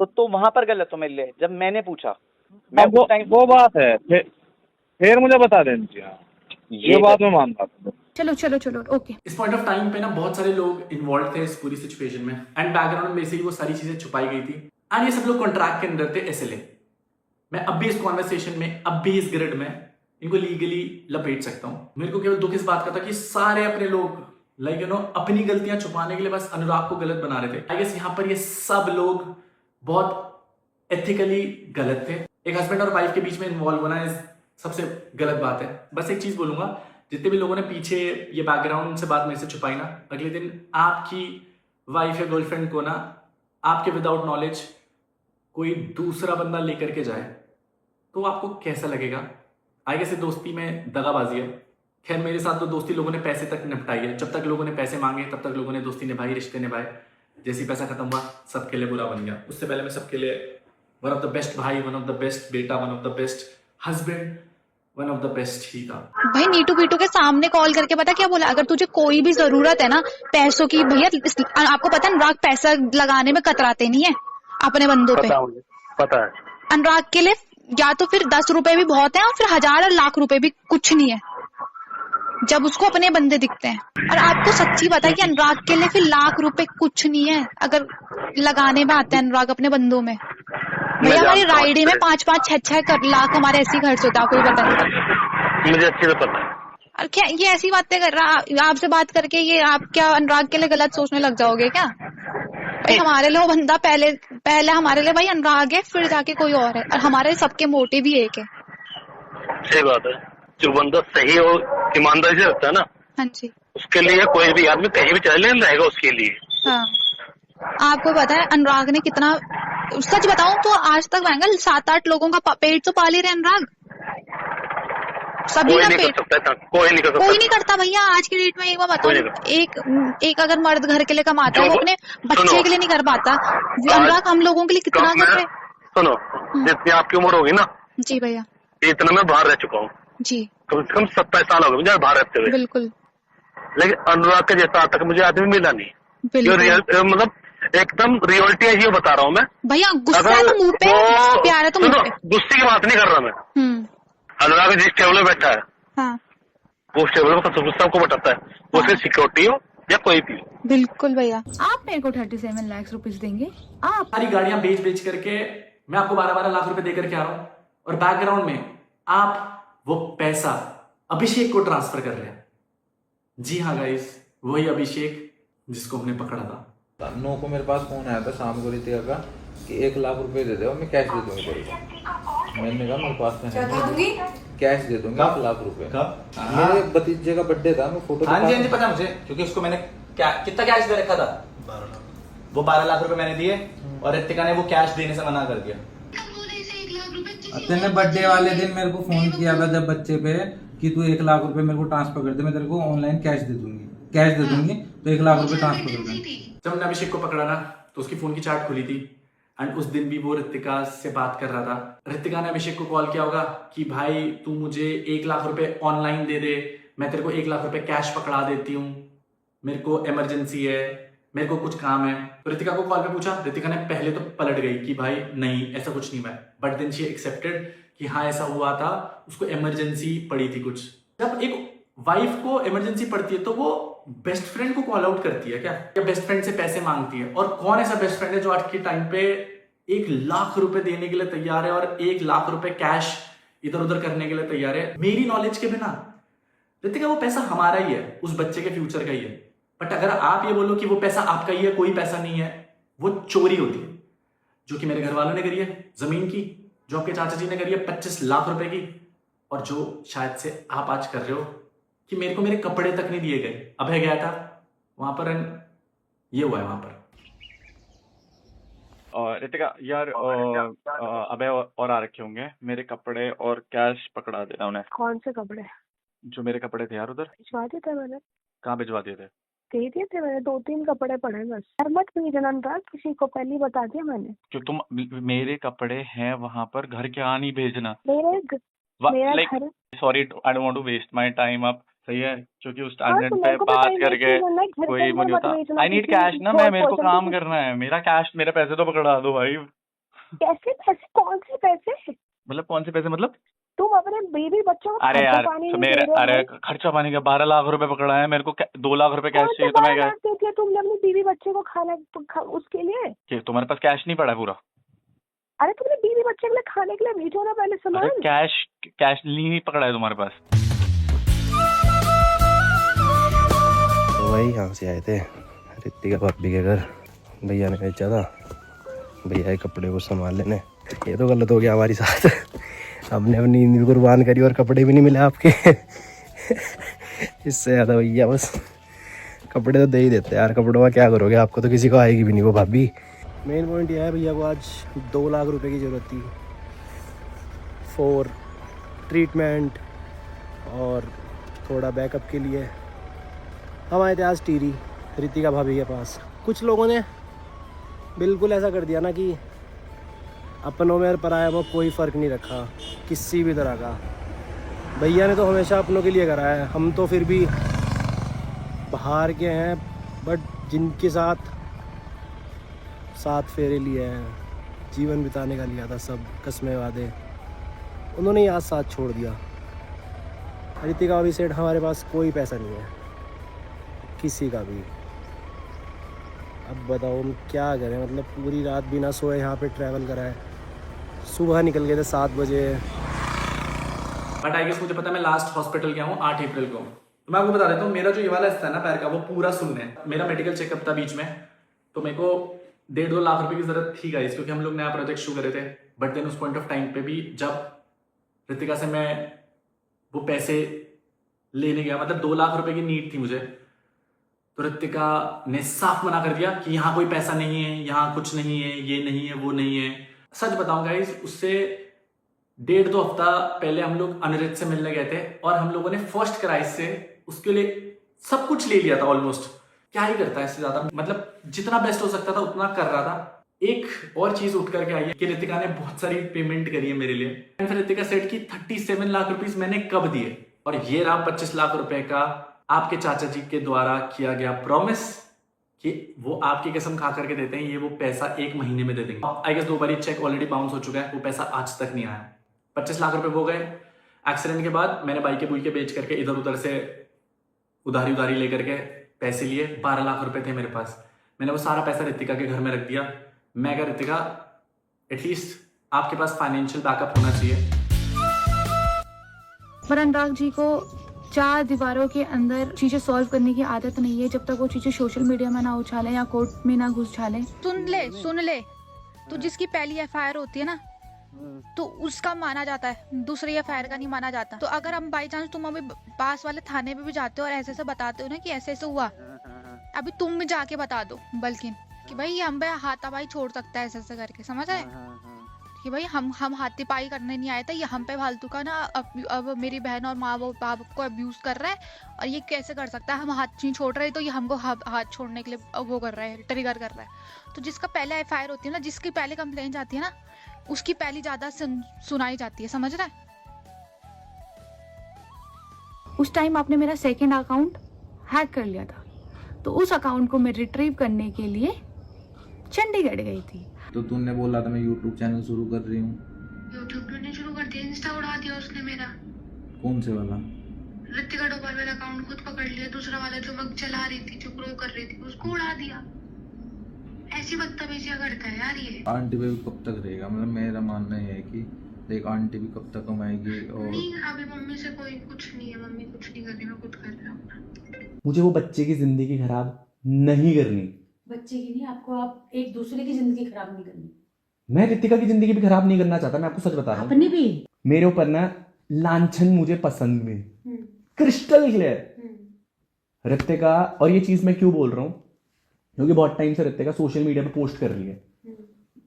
तो वहां पर गलत तो मेरे लिए, जब मैंने पूछा मैं वो बात है, फिर मुझे बता देना, ये बात मैं मानता हूँ। चलो चलो चलो ओके। इस पॉइंट ऑफ टाइम पे ना बहुत सारे लोग इन्वॉल्व थे इस पूरी सिचुएशन में एंड बैकग्राउंड में बेसिकली वो सारी चीजें छुपाई गई थी एंड ये सब लोग कॉन्ट्रैक्ट के अंदर थे SLA। मैं अब भी इस कॉन्वर्सेशन में, अब भी इस ग्रिड में इनको लीगली लपेट सकता हूँ। मेरे को केवल दुख इस बात का था कि सारे अपने लोग लाइक यू नो अपनी गलतियां छुपाने के लिए बस अनुराग को गलत बना रहे थे। आई गेस यहाँ पर ये सब लोग बहुत एथिकली गलत थे। एक हस्बैंड और वाइफ के बीच में इन्वॉल्व होना इस सबसे गलत बात है। बस एक चीज बोलूंगा, जितने भी लोगों ने पीछे ये बैकग्राउंड से बात मेरे से छुपाई ना, अगले दिन आपकी वाइफ या गर्लफ्रेंड को ना आपके विदाउट नॉलेज कोई दूसरा बंदा लेकर के जाए तो आपको कैसा लगेगा? आई गेस दोस्ती में दगाबाजी है। खैर मेरे साथ तो दोस्ती लोगों ने पैसे तक निपटाई है। जब तक लोगों ने पैसे मांगे तब तक लोगों ने दोस्ती निभाई, रिश्ते निभाए। जैसे ही पैसा खत्म हुआ सबके लिए बुरा बन गया। उससे पहले मैं सबके लिए वन ऑफ द बेस्ट भाई, वन ऑफ द बेस्ट बेटा, one of the best husband, one of the best ही था। भाई नीटू पीटू के सामने कॉल करके पता क्या बोला, अगर तुझे कोई भी जरूरत है ना पैसों की, भैया आपको पता है अनुराग पैसा लगाने में कतराते नहीं है अपने बंदों पे। पता है अनुराग के लिए या तो फिर 10 रुपए भी बहुत है और फिर 1000 और लाख रुपए भी कुछ नहीं है जब उसको अपने बंदे दिखते हैं। और आपको सच्ची पता है कि अनुराग के लिए फिर लाख रुपए कुछ नहीं है अगर लगाने में आते हैं अनुराग अपने बंदों में। भैया हमारी राइडी में 5-5, 6-6 लाख हमारे ऐसे ही खर्च होता है, कोई पता नहीं। मुझे अच्छे से पता है। और क्या ये ऐसी बातें कर रहा, आपसे बात करके ये आप क्या अनुराग के लिए गलत सोचने लग जाओगे क्या? भाई हमारे लिए वो बंदा पहले हमारे लिए भाई अनुराग है, फिर जाके कोई और है, और हमारे सबके मोटिव भी एक है। सही बात है, जो बंदा सही और ईमानदारी से रखता है ना, हाँ जी, उसके लिए कोई भी आदमी कहीं भी चले रहेगा उसके लिए। हाँ आपको पता है अनुराग ने कितना, सच बताऊं तो आज तक बैंगल 7-8 लोगों का पेट तो पाल ही रहे अनुराग। सभी का पेट कोई नहीं करता भैया आज की डेट में। एक बार बताओ, एक अगर मर्द घर के लिए कमाता है वो अपने बच्चे के लिए नहीं कर पाता, अनुराग हम लोगों के लिए कितना कर रहे। सुनो, जितनी आपकी उम्र होगी ना जी भैया, इतना मैं बाहर रह चुका हूँ जी, कम से कम 27 साल हो गए मुझे बाहर रहते हुए। बिल्कुल, लेकिन अनुराग के जैसा आज तक मुझे आदमी मिला नहीं। मतलब एकदम रियलिटी है, ये बता रहा हूँ मैं भैया। गुस्सा है तो मुंह पे, प्यार है तो मुंह पे। गुस्से की बात नहीं कर रहा मैं। अनुराग जिस टेबल में बैठा है, हाँ, वो टेबल पर सबको बताता है, वो उसकी सिक्योरिटी हो या कोई भी हो। बिल्कुल भैया, आप मेरे को 37 लाख रुपए देंगे? आप सारी गाड़ियां बेच करके मैं आपको 12-12 लाख रुपए देकर के आ रहा हूँ और बैकग्राउंड में आप वो पैसा अभिषेक को ट्रांसफर कर रहे हैं। जी हाँ गाइस, वही अभिषेक जिसको हमने पकड़ा था। 9 को मेरे पास फोन आया था शाम को रितिका का कि 1 लाख रुपए दे दे और मैं कैश दे दूंगी तेरे को। मैंने कहा मेरे पास में है, कैश दे दूंगा 1 लाख रुपए। मेरे भतीजे का बर्थडे था, मैं फोटो। हाँ जी पता मुझे, क्योंकि उसको मैंने कितना कैश दे रखा था, 12 लाख। वो 12 लाख रुपए मैंने दिए और रितिका ने वो कैश देने से मना कर दिया। तेने बर्थडे वाले दिन मेरे को फोन किया था जब बच्चे पे कि तू 1 लाख रुपए मेरे को ट्रांसफर कर दे, मैं तेरे को ऑनलाइन कैश दे दूंगी तो 1 लाख रुपए ट्रांसफर कर दे। जब हमने अभिषेक को पकड़ा ना तो उसकी फोन की चैट खुली थी एंड उस दिन भी वो ऋतिका से बात कर रहा था। ऋतिका ने अभिषेक को कॉल किया होगा कि भाई तू मुझे 1 लाख रुपए ऑनलाइन दे दे, मैं तेरे को 1 लाख रुपए कैश पकड़ा देती हूँ, मेरे को इमरजेंसी है, मेरे को कुछ काम है। तो ऋतिका को कॉल पे पूछा, ऋतिका ने पहले तो पलट गई कि भाई नहीं ऐसा कुछ नहीं हुआ, बट देन शी एक्सेप्टेड कि हाँ ऐसा हुआ था, उसको इमरजेंसी पड़ी थी कुछ। जब एक वाइफ को इमरजेंसी पड़ती है तो वो बेस्ट फ्रेंड को कॉल आउट करती है क्या बेस्ट फ्रेंड से पैसे मांगती है? और कौन ऐसा बेस्ट फ्रेंड है जो आज के टाइम पे 1 लाख रुपए देने के लिए तैयार है और 1 लाख रुपए कैश इधर उधर करने के लिए तैयार है? मेरी नॉलेज के बिना ऋतिका वो पैसा हमारा ही है, उस बच्चे के फ्यूचर का ही है। बट अगर आप ये बोलो कि वो पैसा आपका ही है, कोई पैसा नहीं है, वो चोरी होती है, जो कि मेरे घर वालों ने करी है जमीन की, जो आपके चाचा जी ने करी है 25 लाख रुपए की, और जो शायद से आप आज कर रहे हो कि मेरे को मेरे कपड़े तक नहीं दिए गए। अभय गया था वहां पर, ये हुआ है वहां पर। और ऋतिका यार अबे और आ रखे होंगे, मेरे कपड़े और कैश पकड़ा देना उन्हें। कौन से कपड़े? जो मेरे कपड़े थे यार उधर। भिजवा दिए थे मैंने। कहाँ भिजवा दिए थे? दे दिए थे मैंने, 2-3 कपड़े पड़े बस। यार मत भेजना अनुराग, किसी को पहले ही बता दिया मैंने। जो तुम मेरे कपड़े हैं वहां पर, घर के आ नहीं भेजना। मेरा घर। Sorry I don't want to waste my time अब, सही है? क्योंकि उस टाइम पे बात करके कोई मुझे होता, आई नीड कैश ना, मैं मेरे को काम करना है, मेरा कैश, मेरे पैसे तो पकड़ा दो भाई। कैसे पैसे? कौन से पैसे? मतलब कौन से पैसे? मतलब तुम अपने बेबी बच्चों को अरे यार अरे खर्चा पानी का 12 लाख रुपए पकड़ा है, मेरे को 2 लाख रुपए कैश चाहिए। तो मैं क्या तुमने अपनी बीवी बच्चे को खाना उसके लिए? तुम्हारे पास कैश नहीं पड़ा पूरा? अरे तुमने बीवी बच्चे के लिए खाने के लिए भेजो ना पहले सामान। कैश नहीं पकड़ा है तुम्हारे पास? तो वही यहाँ से आए थे ऋतिका भाभी के घर, भैया ने भेजा था भैया के कपड़े को संभाल लेने। ये तो गलत हो गया हमारे साथ, हमने अपनी नींद भी कुर्बान करी और कपड़े भी नहीं मिले आपके। इससे ज़्यादा भैया बस कपड़े तो दे ही देते यार, कपड़ों का क्या करोगे, आपको तो किसी को आएगी भी नहीं वो भाभी। मेन पॉइंट यह है भैया को आज 2 लाख रुपए की ज़रूरत थी फॉर ट्रीटमेंट और थोड़ा बैकअप के लिए। हम आए थे आज टीरी ऋतिका भाभी के पास। कुछ लोगों ने बिल्कुल ऐसा कर दिया ना कि अपनों में और पराया में कोई फ़र्क नहीं रखा किसी भी तरह का। भैया ने तो हमेशा अपनों के लिए करा है, हम तो फिर भी बाहर के हैं, बट जिनके साथ 7 फेरे लिए हैं, जीवन बिताने का लिया था, सब कसमें वादे, उन्होंने ही आज साथ छोड़ दिया। ऋतिका भाभी सेठ हमारे पास कोई पैसा नहीं है किसी का भी। अब बताओ हम क्या करें, मतलब पूरी रात बिना सोए यहाँ पे ट्रैवल करा है, सुबह निकल गए थे 7 बजे। बट आई गेस मुझे पता है, मैं लास्ट हॉस्पिटल गया हूँ 8 अप्रैल को। तो मैं आपको बता देता हूँ, मेरा जो ये वाला हिस्सा है ना पैर का, वो पूरा सुन्न है। मेरा मेडिकल चेकअप था बीच में, तो मेरे को 1.5-2 लाख रुपए की जरूरत थी गाइस, क्योंकि हम लोग नया प्रोजेक्ट शुरू करे थे। बट देन उस पॉइंट ऑफ टाइम पे भी जब ऋतिका से मैं वो पैसे लेने गया, मतलब 2 लाख रुपए की नीड थी मुझे, तो ऋतिका ने साफ मना कर दिया कि यहाँ कोई पैसा नहीं है, यहाँ कुछ नहीं है, ये नहीं है, वो नहीं है। सच बताऊं गाइस, उससे 1.5-2 हफ्ता पहले हम लोग अनुरित से मिलने गए थे और हम लोगों ने फर्स्ट क्राइस से उसके लिए सब कुछ ले लिया था ऑलमोस्ट। क्या ही करता है इससे ज्यादा, मतलब जितना बेस्ट हो सकता था उतना कर रहा था। एक और चीज उठ करके आई है कि ऋतिका ने बहुत सारी पेमेंट करी है मेरे लिए। फिर ऋतिका सेठ की 37 लाख रुपीज मैंने कब दिए, और ये रहा 25 लाख रुपए का आपके चाचा जी के द्वारा किया गया प्रॉमिस कि वो आपकी कसम खा करके देते हैं, ये वो पैसा 1 महीने में दे देंगे। आई गेस 2 बार चेक ऑलरेडी बाउंस हो चुका है, वो पैसा आज तक नहीं आया। 25 लाख रुपए हो गए। एक्सीडेंट के बाद मैंने बाइक बुई के बेच करके इधर उधर से उधारी लेकर के पैसे लिए। 12 लाख रुपए थे मेरे पास, मैंने वो सारा पैसा ऋतिका के घर में रख दिया। मैं कह ऋतिका, एटलीस्ट आपके पास फाइनेंशियल बैकअप होना चाहिए। पर अनुराग जी को 4 दीवारों के अंदर चीजें सॉल्व करने की आदत नहीं है, जब तक वो चीजें सोशल मीडिया में ना उछाले या कोर्ट में ना घुस छाले। सुन ले, तो जिसकी पहली एफआईआर होती है ना, तो उसका माना जाता है, दूसरी एफआईआर का नहीं माना जाता। तो अगर हम बाई चांस तुम अभी पास वाले थाने में भी जाते हो और ऐसे बताते हो ना कि ऐसे ऐसे हुआ, अभी तुम भी जाके बता दो बल्कि कि भाई हम पे हाथापाई छोड़ सकता है ऐसे ऐसे करके, समझ आए? कि भाई हम हाथी पाई करने नहीं आए थे, ये हम पे फालतू का ना अब मेरी बहन और माँ बाप को अब्यूज कर रहा है और ये कैसे कर सकता है, हम हाथ नहीं छोड़ रहे तो ये हमको हाथ छोड़ने के लिए वो कर रहा है, ट्रिगर कर रहा है। तो जिसका पहले एफआईआर होती है ना, जिसकी पहले कंप्लेंट जाती है ना, उसकी पहली ज्यादा सुनाई जाती है, समझ रहा है। उस टाइम आपने मेरा सेकंड अकाउंट हैक कर लिया था, तो उस अकाउंट को मैं रिट्रीव करने के लिए चंडीगढ़ गई थी। तो तूने बोला था मैं यूट्यूब चैनल शुरू कर रही हूँ। यूट्यूब ने शुरू कर दिया, इंस्टा उड़ा दिया उसने मेरा। कौन से वाला? ऋतिका डोभाल वाला अकाउंट खुद पकड़ लिया, दूसरा वाला जो मैं चला रही थी, जो ग्रो कर रही थी, उसको उड़ा दिया। ऐसी बदतमीजियां करता है यार ये। आंटी पे भी कब तक रहेगा? मतलब मेरा मानना ये है कि देख आंटी भी कब तक कमाएगी। और नहीं, अभी मम्मी से कोई कुछ नहीं है, मम्मी कुछ नहीं कर रही, मैं खुद कर रहा हूँ। मुझे वो बच्चे की जिंदगी खराब नहीं करनी। बच्चे की नहीं, आपको आप एक दूसरे की जिंदगी खराब नहीं करनी। मैं रितिका की जिंदगी भी खराब नहीं करना चाहता, मैं आपको सच बता रहा हूँ। अपनी भी मेरे ऊपर ना लांछन मुझे पसंद नहीं, क्रिस्टल क्लियर रितिका। और ये चीज मैं क्यों बोल रहा हूँ, क्योंकि बहुत टाइम से रितिका सोशल मीडिया पे पोस्ट कर रही है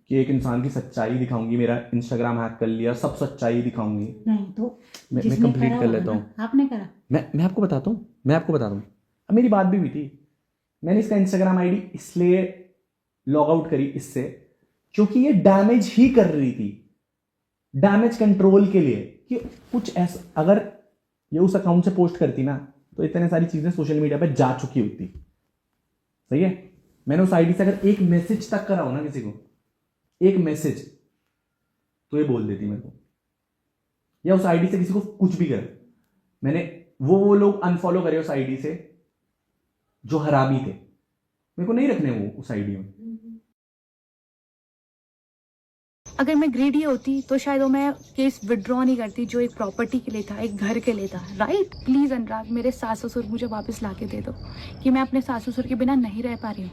कि एक इंसान की सच्चाई दिखाऊंगी, मेरा इंस्टाग्राम हैक कर लिया, सब सच्चाई दिखाऊंगी। नहीं तो मैं कंप्लीट कर लेता हूँ। आपने करा। मैं आपको बताता हूँ अब मेरी बात भी हुई थी। मैंने इसका इंस्टाग्राम आईडी इसलिए लॉग आउट करी इससे, क्योंकि ये डैमेज ही कर रही थी, डैमेज कंट्रोल के लिए। कि कुछ ऐसा अगर ये उस अकाउंट से पोस्ट करती ना, तो इतने सारी चीजें सोशल मीडिया पे जा चुकी होती। सही है, मैंने उस आईडी से अगर एक मैसेज तक करा हो ना किसी को, एक मैसेज, तो ये बोल देती मेरे को, या उस आईडी से किसी को कुछ भी कर। मैंने वो लोग अनफॉलो करे उस आईडी से जो हरामी थे, मेरे को नहीं रखने वो उस आईडी में। अगर मैं ग्रेडी होती तो शायद वो मैं केस विड्रॉ नहीं करती, जो एक प्रॉपर्टी के लिए था, एक घर के लिए था, राइट। प्लीज अनुराग, मेरे सास ससुर मुझे वापस ला के दे दो, कि मैं अपने सास ससुर के बिना नहीं रह पा रही हूँ।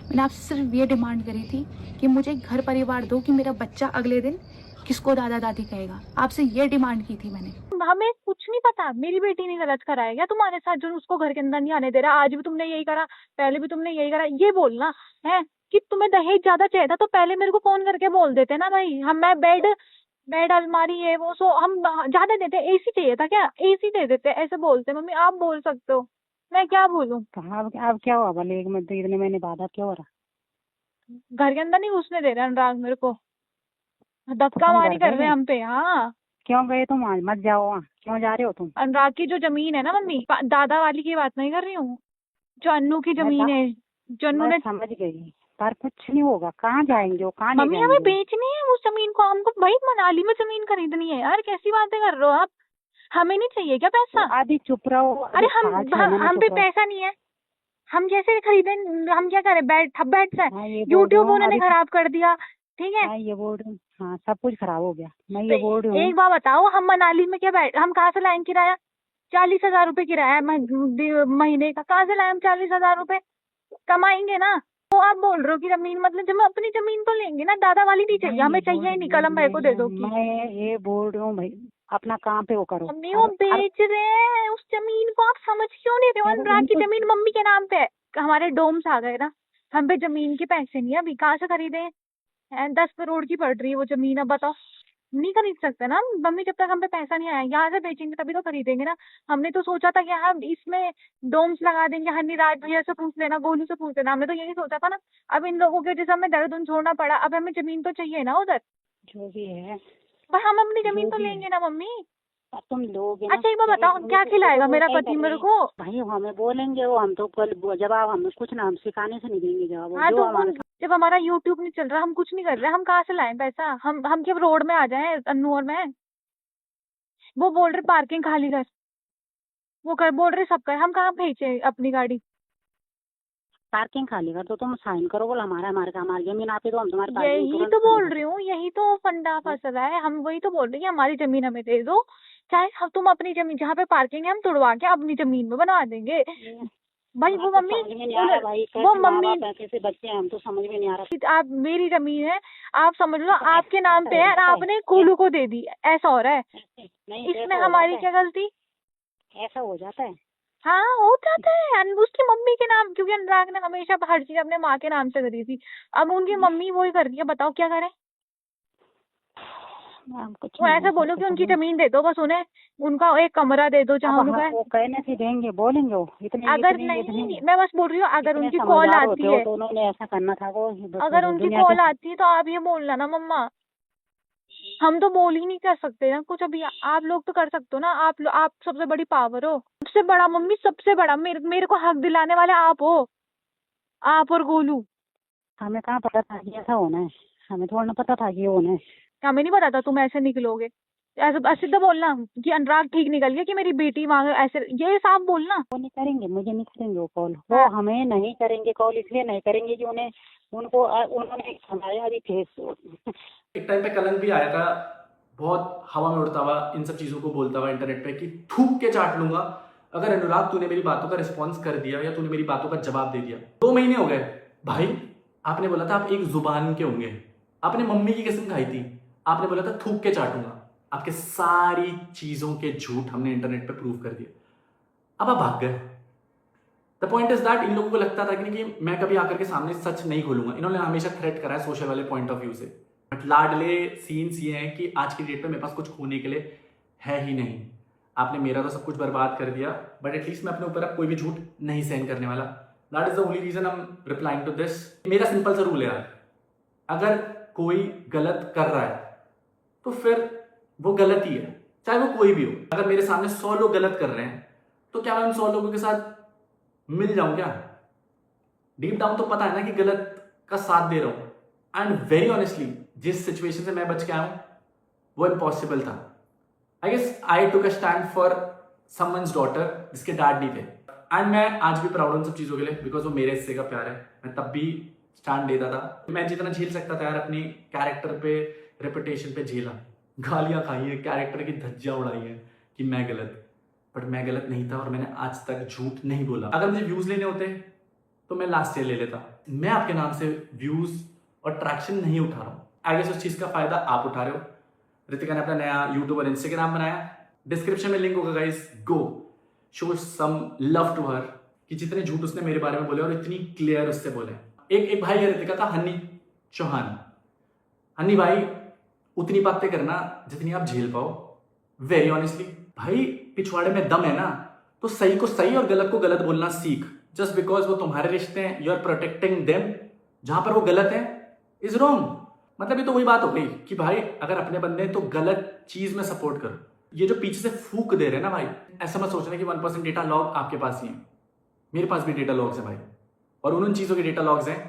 मैंने आपसे सिर्फ ये डिमांड करी थी कि मुझे एक घर परिवार दो, कि मेरा बच्चा अगले दिन किसको दादा दादी कहेगा। आपसे ये डिमांड की थी मैंने। हमें कुछ नहीं पता, मेरी बेटी ने गलत करा है क्या तुम्हारे साथ, जो उसको घर के अंदर नहीं आने दे रहा। आज भी तुमने यही करा, पहले भी तुमने यही करा। ये बोलना है कि तुम्हें दहेज ज्यादा चाहिए था, तो पहले मेरे को फोन करके बोल देते ना भाई। मैं बेड अलमारी है वो, सो हम ज्यादा देते। एसी चाहिए था क्या, एसी दे देते, ऐसे बोलते। मम्मी आप बोल सकते हो, मैं क्या बोलूं। अब क्या हुआ भले, एक महीने इतने महीने बाद अब क्या हो रहा? घर के अंदर नहीं घुसने दे रहे अनुराग, मेरे को धक्का मारी कर रहे हैं हम पे। हाँ, क्यों गए तुम? आज मत जाओ वहाँ, क्यों जा रहे हो तुम? अनुराग की जो जमीन है ना मम्मी, दादा वाली की बात नहीं कर रही हूँ, जो अन्नू की जमीन है, जो अन्नू ने। समझ गई, पर कुछ नहीं होगा। कहाँ जाएंगे वो, कहाँ नहीं मम्मी जाएंगे? हमें बेचनी है उस जमीन को, हमको भाई मनाली में जमीन खरीदनी है यार। कैसी बातें कर रहे हो आप, हमें नहीं चाहिए क्या पैसा? आदि चुप रहो। अरे हम पे पैसा नहीं है, हम कैसे खरीदें? हम क्या करें? बैठ से यूट्यूब उन्होंने खराब कर दिया, ठीक है। ये बोल रही हूँ, हाँ सब कुछ खराब हो गया। मैं ये बोल रही हूँ, एक बात बताओ, हम मनाली में क्या हम कहाँ से लाएंगे किराया? 40,000 रुपए किराया महीने का, कहाँ से लाए हम 40,000 रुपए? कमाएंगे ना। तो आप बोल रहे हो कि जमीन, मतलब जब हम अपनी जमीन तो लेंगे ना, दादा वाली नहीं चाहिए हमें, चाहिए ही नहीं। कलम भाई को दे दो। मैं ये बोल रही हूँ भाई, अपना काम पे वो करो। मम्मी वो बेच रहे हैं उस जमीन को, आप समझ क्यों नहीं रहे हो? अनुराग की जमीन मम्मी के नाम पे है, हमारे डोम्स आ गए ना, हम पे जमीन के पैसे नहीं है अभी, कहाँ से खरीदे? 10 करोड़ की पड़ रही है वो जमीन, अब बताओ। नहीं खरीद सकते ना मम्मी, जब तक हम पे पैसा नहीं आया। यहाँ से बेचेंगे तभी तो खरीदेंगे ना। हमने तो सोचा था कि हम इसमें डोम्स लगा देंगे। हनीराज भैया से पूछ लेना, गोलू से पूछ लेना, हमने तो यही सोचा था ना। अब इन लोगों के जैसे हमें दर्द छोड़ना पड़ा, अब हमें जमीन तो चाहिए ना उधर। जो भी है, पर हम अपनी जमीन तो लेंगे ना मम्मी। तुम लोग अच्छा एक बार बताओ, क्या खिलाएगा मेरा पति मेरे को? भाई हमें बोलेंगे वो, हम तो कल जवाब हम कुछ ना, हम सिखाने से नहीं देंगे जवाब। हाँ तो जब हमारा यूट्यूब नहीं चल रहा, हम कुछ नहीं कर रहे, हम कहाँ से लाएं पैसा? हम क्या रोड में आ जाएं अन्नू और मैं? वो बोल रहे पार्किंग खाली कर, वो कर बोल रहे सब कर, हम कहाँ भेजे अपनी गाड़ी? पार्किंग खाली कर तो तुम साइन करो, बोल हमारे जमीन आती तो हम तुम्हारे। यही तो बोल रही हूँ, यही तो फंडा फंसला है। हम वही तो बोल रहे हैं कि हमारी जमीन हमें दे दो, चाहे तुम अपनी जमीन जहाँ पे पार्किंग है हम तुड़वा के अपनी जमीन में बनवा देंगे। भाई वो मम्मी, वो मम्मी कैसे बच्चे हैं, हम तो समझ में नहीं आ रहा। आप, मेरी जमीन है, आप समझ लो आपके नाम पे है और आपने कोलू को दे दी, ऐसा हो रहा है। इसमें हमारी क्या गलती? ऐसा हो जाता है। हाँ हो जाता है, उसकी मम्मी के नाम, क्योंकि अनुराग ने हमेशा हर चीज अपने माँ के नाम से करी थी। अब उनकी मम्मी वही कर रही है, बताओ क्या करें? वो ऐसा बोलो कि उनकी जमीन दे दो, बस उन्हें उनका एक कमरा दे दो जहाँ उनका। वो कहने से देंगे, बोलेंगे वो इतने अगर नहीं, मैं बस बोल रही हूँ अगर उनकी कॉल आती है तो उन्होंने ऐसा करना था वो। अगर उनकी कॉल आती है तो आप ये बोलना ना मम्मा, हम तो बोल ही नहीं कर सकते ना कुछ। अभी आप लोग तो कर सकते हो ना, आप सबसे बड़ी पावर हो, सबसे बड़ा मम्मी, सबसे बड़ा। मेरे को हक दिलाने वाले आप हो, आप और गोलू। हमें कहाँ पता था कि ऐसा होना है, हमें थोड़ा ना पता था कि ये होना है। हमें नहीं पता था तुम ऐसे निकलोगे। ऐसे सीधा बोलना कि अनुराग ठीक निकल गया, कि मेरी बेटी वहाँ ऐसे, ये साफ बोलना। वो नहीं करेंगे, मुझे नहीं करेंगे वो कॉल, वो हमें नहीं करेंगे कॉल, इसलिए नहीं करेंगे कि उन्होंने हमारे अभी फेस। एक टाइम पे कलंक भी आया था, बहुत हवा में उड़ता हुआ इन सब चीजों को बोलता हुआ इंटरनेट पे कि थूक के चाट लूंगा अगर अनुराग तूने मेरी बातों का रिस्पॉन्स कर दिया या तूने मेरी बातों का जवाब दे दिया। 2 महीने हो गए भाई, आपने बोला था आप एक जुबान के होंगे, आपने मम्मी की कसम खाई थी, आपने बोला था थूक के चाटूंगा। आपके सारी चीजों के झूठ हमने इंटरनेट पे प्रूव कर दिए, अब आप भाग गए। The point is that in लोगों को लगता था कि मैं कभी आकर के सामने सच नहीं खोलूंगा। इन्होंने हमेशा थ्रेट करा है सोशल वाले पॉइंट ऑफ व्यू से, बट लाडले सीन्स ये हैं कि आज की डेट पे मेरे पास कुछ खोने के लिए है ही नहीं। आपने मेरा तो सब कुछ बर्बाद कर दिया, बट एटलीस्ट मैं अपने ऊपर अब कोई भी झूठ नहीं सहन करने वाला। That is the only reason I am replying to this. मेरा सिंपल सा रूल है यार, अगर कोई गलत कर रहा है तो फिर वो गलत ही है, चाहे वो कोई भी हो। अगर मेरे सामने 100 लोग गलत कर रहे हैं तो क्या मैं उन 100 लोगों के साथ मिल जाऊं क्या? डीप डाउन तो पता है ना कि गलत का साथ दे रहा हूं। एंड वेरी ऑनेस्टली जिस सिचुएशन से मैं बच के आया हूं वो इम्पॉसिबल था। I guess I took a stand for someone's daughter जिसके डैड नहीं थे, एंड मैं आज भी प्राउड उन सब चीजों के लिए, बिकॉज वो मेरे हिस्से का प्यार है। मैं तब भी स्टैंड लेता था, मैं जितना झेल सकता था यार अपनी कैरेक्टर पे, रेपुटेशन पे झेला, गालियां खाई है, कैरेक्टर की धज्जियां उड़ाई है कि मैं गलत, बट मैं गलत नहीं था और मैंने आज तक झूठ नहीं बोला। अगर मुझे व्यूज लेने होते तो मैं लास्ट ईयर ले लेता। मैं आपके नाम से व्यूज और ट्रैक्शन नहीं उठा रहा हूं। आई गेस उस चीज का फायदा आप उठा रहे हो। रितिका ने अपना नया यूट्यूब और इंस्टाग्राम बनाया, डिस्क्रिप्शन में लिंक होगा guys, go show some love to her, कि जितने झूठ उसने मेरे बारे में बोले और इतनी क्लियर उससे बोले। एक भाई है रितिका का, हनी चौहान। हनी भाई उतनी बातें करना जितनी आप झेल पाओ। वेरी ऑनेस्टली भाई, पिछवाड़े में दम है ना तो सही को सही और गलत को गलत बोलना सीख। जस्ट बिकॉज वो तुम्हारे रिश्ते हैं, यू आर प्रोटेक्टिंग देम, जहां पर वो गलत है इज रॉन्ग। मतलब ये तो वही बात हो गई कि भाई अगर अपने बंदे हैं तो गलत चीज में सपोर्ट करो। ये जो पीछे से फूक दे रहे हैं ना भाई, ऐसा मत सोचना कि 1% डेटा लॉग आपके पास ही है। मेरे पास भी डेटा लॉग्स है भाई, और उन चीजों के डेटा लॉग्स हैं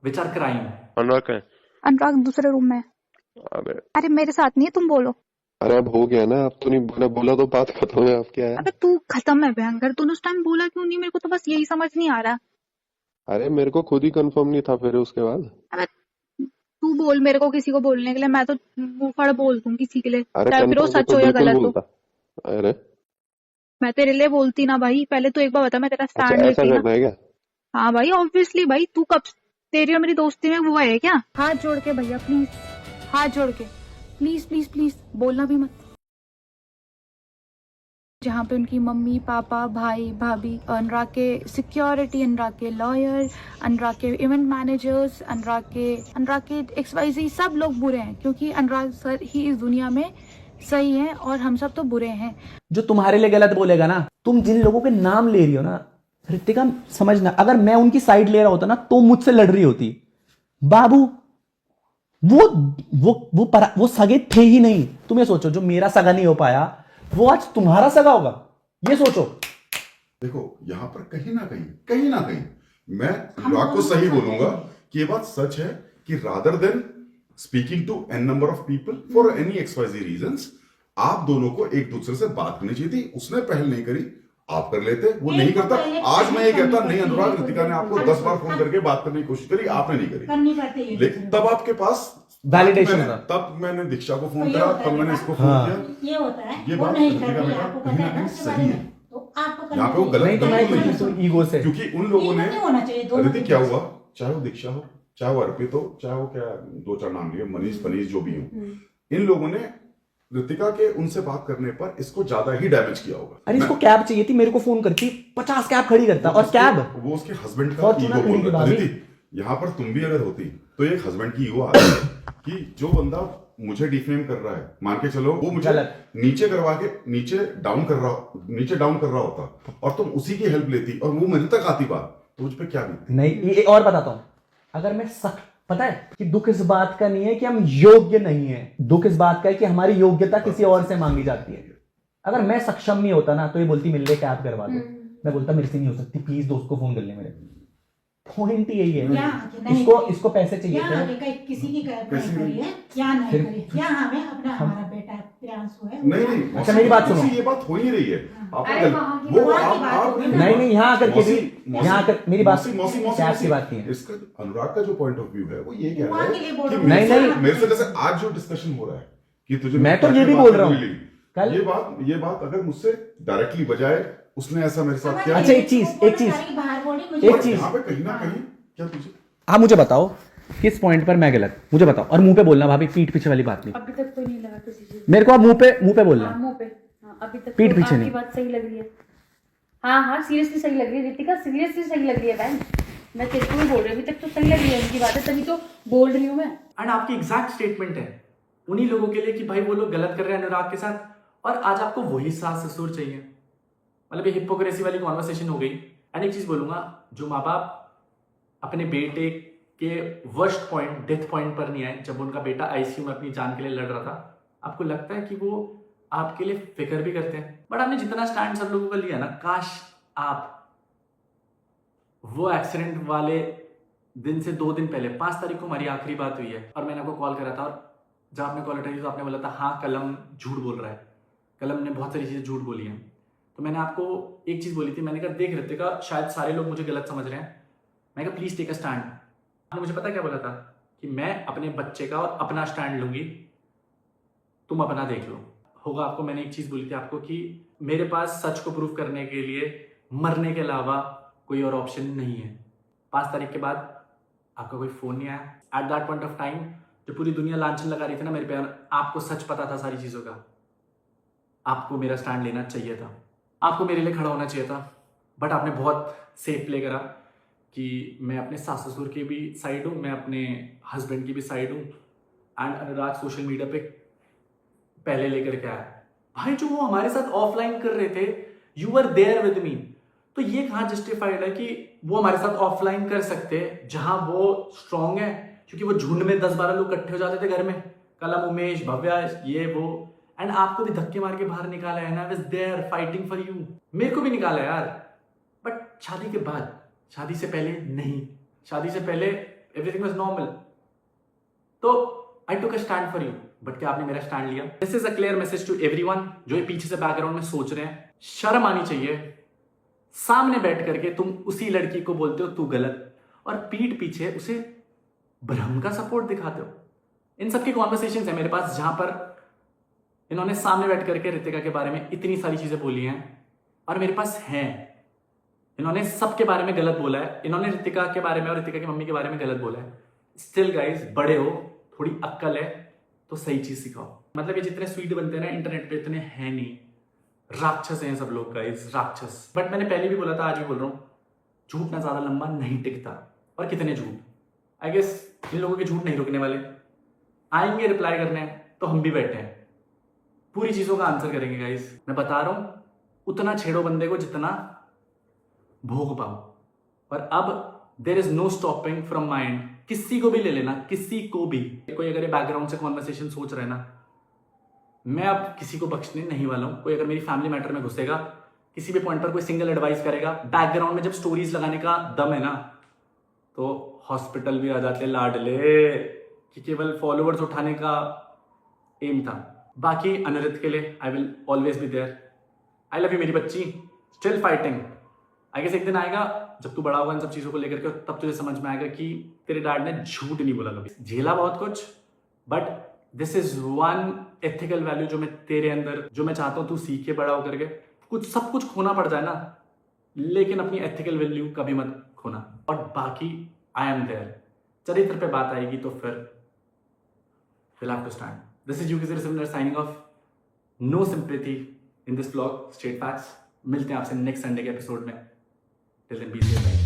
विच आर क्राइम। अनुराग दूसरे रूम में। अरे मेरे साथ नहीं है, तुम बोलो। अरे अब हो गया ना, अब तो नहीं बोला तो बात खत्म है, अब क्या है? अबे तू खत्म है भयंकर, तूने उस टाइम बोला क्यों नहीं? मेरे को तो बस यही समझ नहीं आ रहा। अरे मेरे को खुद ही कंफर्म नहीं था फिर उसके बाद। अबे तू बोल मेरे को किसी को बोलने के लिए, मैं तो मुंह फड़ बोल दूं किसी के लिए, चाहे फिर वो सच हो या गलत हो। अरे मैं तेरे लिए बोलती ना भाई, पहले तो एक बार बता, मैं तेरा स्टैंड ऐसा लेती करना है क्या? हाँ भाई ऑब्वियसली भाई, तू कब तेरी और मेरी दोस्ती में वो है क्या? हाथ जोड़ के भैया प्लीज, हाथ जोड़ के प्लीज प्लीज प्लीज, बोलना भी मत। जहाँ पे उनकी मम्मी पापा भाई भाभी, अनुराग के सिक्योरिटी, अनुराग के लॉयर, अनुराग के इवेंट मैनेजर्स, अनुराग के XYZ सब लोग बुरे हैं, क्योंकि अनुराग सर ही इस दुनिया में सही है और हम सब तो बुरे हैं। जो तुम्हारे लिए गलत बोलेगा ना, तुम जिन लोगों के नाम ले रही हो ना रितिका, समझना अगर मैं उनकी साइड ले रहा होता ना तो मुझसे लड़ रही होती। बाबू वो सगे थे ही नहीं। तुम ये सोचो, जो मेरा सगा नहीं हो पाया वो आज तुम्हारा सगा होगा, ये सोचो। देखो यहाँ पर कहीं ना कहीं मैं अनुराग को सही बोलूंगा कि ये बात सच है कि rather than speaking to n number of people for any XYZ reasons, आप दोनों को एक दूसरे से बात करनी चाहिए थी। उसने पहल नहीं करी, आप कर लेते, वो नहीं करता। आज मैं ये कहता नहीं अनुराग, रितिका ने आपको 10 बार फोन करके बात करने की कोशिश करी, आपने नहीं करी, लेकिन तब आपके पास वैलिडेशन था। तब मैंने दीक्षा को फोन करा, तब मैंने इसको फोन किया। ये होता है, ये बात रितिका बेटा कहीं ना कहीं सही है, यहाँ पे वो गलत नहीं, ईगो से, क्योंकि उन लोगों ने रितिक क्या हुआ, चाहे वो दीक्षा हो, चाहे वो अर्पित हो, चाहे वो क्या 2-4 नाम लिए, मनीष पनीष जो भी हो, इन लोगों ने रितिका के उनसे बात करने पर इसको ज्यादा ही डैमेज किया होगा। अरे इसको कैब चाहिए थी, मेरे को फोन करती 50 कैब खड़ी करता, और कैब वो उसके हस्बैंड का ईगो बोल रहा है। यहाँ पर तुम भी अगर होती तो एक हस्बैंड की ईगो आ रही है, कि जो बंदा मुझे डिफेम कर रहा है, मान के चलो वो मुझे गलत। नीचे करवा के नीचे डाउन कर रहा होता और तुम उसी की हेल्प लेती और वो मेरे तक आती बात, तो मुझ पे क्या बीती? नहीं, ये और बताता हूँ, अगर मैं पता है कि दुख इस बात का नहीं है कि हम योग्य नहीं है, दुख इस बात का है कि हमारी योग्यता किसी और से मांगी जाती है। अगर मैं सक्षम नहीं होता ना तो ये बोलती मिल ले कैब करवा दो, मैं बोलता मेरे से नहीं हो सकती, प्लीज दोस्त को फोन कर ले। मेरे पॉइंट यही है, इसको पैसे चाहिए थे, किसी की कैब नहीं करी है, यहाँ नहीं करी, यहाँ हमें अपना हमारा बेटा प्रियांशु है। नहीं, अच्छा मेरी बात सुनो, ये बात हो ही नहीं रही है। नहीं यहाँ करके भी, यहाँ कर मेरी बात, कैब की बात नहीं है। इसका अनुराग का जो पॉइंट ऑफ व्यू है वो ये कह रहा है कि नहीं मेरे से जैसे आज जो डिस्कशन हो रहा है कि तुझे, मैं तो ये भी बोल रहा हूँ, कल ये बात अगर मुझसे डायरेक्टली बजाय उसने ऐसा मेरे साथ किया। अच्छा एक चीज यहाँ पे कहीं ना कहीं क्या तुझे, आप मुझे बताओ किस पॉइंट पर मैं गलत, मुझे बताओ, और मुंह पे बोलना भाभी, पीठ पीछे वाली बात नहीं। अभी तक तो नहीं लगा किसी चीज, मेरे को आप मुंह पे बोलना, मुंह पे। हाँ, अभी तक पीठ तो पीछे आपकी नहीं। बात सही लग रही है। हाँ सीरियसली सही लग रही है रितिका, सीरियसली सही लग रही है बहन, मैं तेरे को भी बोल रही हूँ, अभी तक तो सही लग रही है उनकी बातें, तभी तो बोल रही हूँ मैं। एंड आपकी एग्जैक्ट स्टेटमेंट है उन्हीं लोगों के लिए कि भाई वो लोग गलत कर रहे हैं अनुराग के साथ, और आज आपको वही सास ससुर चाहिए। मतलब ये हिपोक्रेसी वाली कॉन्वर्सेशन हो गई। एंड एक चीज बोलूंगा, जो माँ बाप अपने बेटे के वर्स्ट पॉइंट, डेथ पॉइंट पर नहीं आए, जब उनका बेटा आईसीयू में अपनी जान के लिए लड़ रहा था, आपको लगता है कि वो आपके लिए फिक्र भी करते हैं, बट आपने जितना स्टैंड सब लोगों का लिया ना, काश आप वो एक्सीडेंट वाले दिन से 2 दिन पहले 5 तारीख को हमारी आखिरी बात हुई है और मैंने आपको कॉल करा था, और जब आपने कॉल उठाई तो आपने बोला था हाँ कलम झूठ बोल रहा है, कलम ने बहुत सारी चीजें झूठ बोली हैं। तो मैंने आपको एक चीज बोली थी, मैंने कहा देख रितिका शायद सारे लोग मुझे गलत समझ रहे हैं, मैं कहा प्लीज टेक अ स्टैंड। आपने मुझे पता क्या बोला था कि मैं अपने बच्चे का और अपना स्टैंड लूंगी, तुम अपना देख लो। होगा आपको, मैंने एक चीज बोली थी आपको कि मेरे पास सच को प्रूव करने के लिए मरने के अलावा कोई और ऑप्शन नहीं है। 5 तारीख के बाद आपका कोई फोन नहीं आया। At that point of time जो पूरी दुनिया लांछन लगा रही थी ना मेरे पे, आपको सच पता था सारी चीजों का, आपको मेरा स्टैंड लेना चाहिए था, आपको मेरे लिए खड़ा होना चाहिए था, बट आपने बहुत सेफ प्ले करा कि मैं अपने सास ससुर की भी साइड हूँ, मैं अपने हस्बैंड की भी साइड हूँ। एंड अनुराग सोशल मीडिया पे पहले लेकर के आया, भाई जो वो हमारे साथ ऑफलाइन कर रहे थे, you are there with me, तो ये कहाँ जस्टिफाइड है कि वो हमारे साथ ऑफलाइन कर सकते जहां वो स्ट्रांग है, क्योंकि वो झुंड में 10-12 लोग इकट्ठे हो जाते थे घर में, कलम, उमेश, भव्या, ये वो, एंड आपको भी धक्के मार के बाहर निकाला है ना, was there fighting for you, मेरे को भी निकाला यार, बट शादी के बाद, शादी से पहले नहीं, शादी से पहले एवरीथिंग वाज नॉर्मल, तो I took a stand for you, but क्या आपने मेरा स्टैंड लिया? This is a clear message to everyone जो ये पीछे से बैकग्राउंड में सोच रहे हैं, शर्म आनी चाहिए, सामने बैठ करके तुम उसी लड़की को बोलते हो तू गलत, और पीठ पीछे उसे भ्रम का सपोर्ट दिखाते हो। इन सबकी कॉन्वर्सेशंस है मेरे पास जहां पर इन्होंने सामने बैठ करके रितिका के बारे में इतनी सारी चीजें बोली हैं, और मेरे पास हैं, इन्होंने सबके बारे में गलत बोला है, इन्होंने रितिका के बारे में और रितिका की मम्मी के बारे में गलत बोला है। स्टिल गाइज, बड़े हो, थोड़ी अक्ल है तो सही चीज सिखाओ। मतलब ये जितने स्वीट बनते हैं ना इंटरनेट पे, इतने हैं नहीं, राक्षस हैं सब लोग गाइस, राक्षस। बट मैंने पहले भी बोला था, आज भी बोल रहा हूं, झूठ ना ज्यादा लंबा नहीं टिकता, और कितने झूठ, आई गेस इन लोगों के झूठ नहीं रुकने वाले, आएंगे रिप्लाई करने, तो हम भी बैठे हैं, पूरी चीजों का आंसर करेंगे गाइस। मैं बता रहा हूं, उतना छेड़ो बंदे को जितना भोग पाओ, और अब there is no stopping from mind, किसी को भी ले लेना, किसी को भी। कोई अगर ये बैकग्राउंड से कॉन्वर्सेशन सोच रहे ना, मैं अब किसी को बख्शने नहीं वाला हूं। कोई अगर मेरी फैमिली मैटर में घुसेगा, किसी भी पॉइंट पर कोई सिंगल एडवाइस करेगा, बैकग्राउंड में जब स्टोरीज लगाने का दम है ना, तो हॉस्पिटल भी आ जाते लाडले, कि केवल फॉलोअर्स उठाने का एम था। बाकी अनुरित के लिए I will always be there, I love you मेरी बच्ची, स्टिल फाइटिंग। आई गेस एक दिन आएगा जब तू बड़ा होगा इन सब चीजों को लेकर के, तब तुझे समझ में आएगा कि तेरे डैड ने झूठ नहीं बोला कभी। झेला बहुत कुछ, but this is one ethical value जो मैं तेरे अंदर, जो मैं चाहता हूं तू सीख के बड़ा होकर के, कुछ सब कुछ खोना पड़ जाए ना, लेकिन अपनी एथिकल वैल्यू कभी मत खोना। और बाकी आई एम देयर, चरित्र पे बात आएगी तो फिर will have to stand. This is UK Simran signing off, no sympathy in this blog, straight facts. मिलते हैं आपसे नेक्स्ट संडे के एपिसोड में, टिल देन बी सेफ।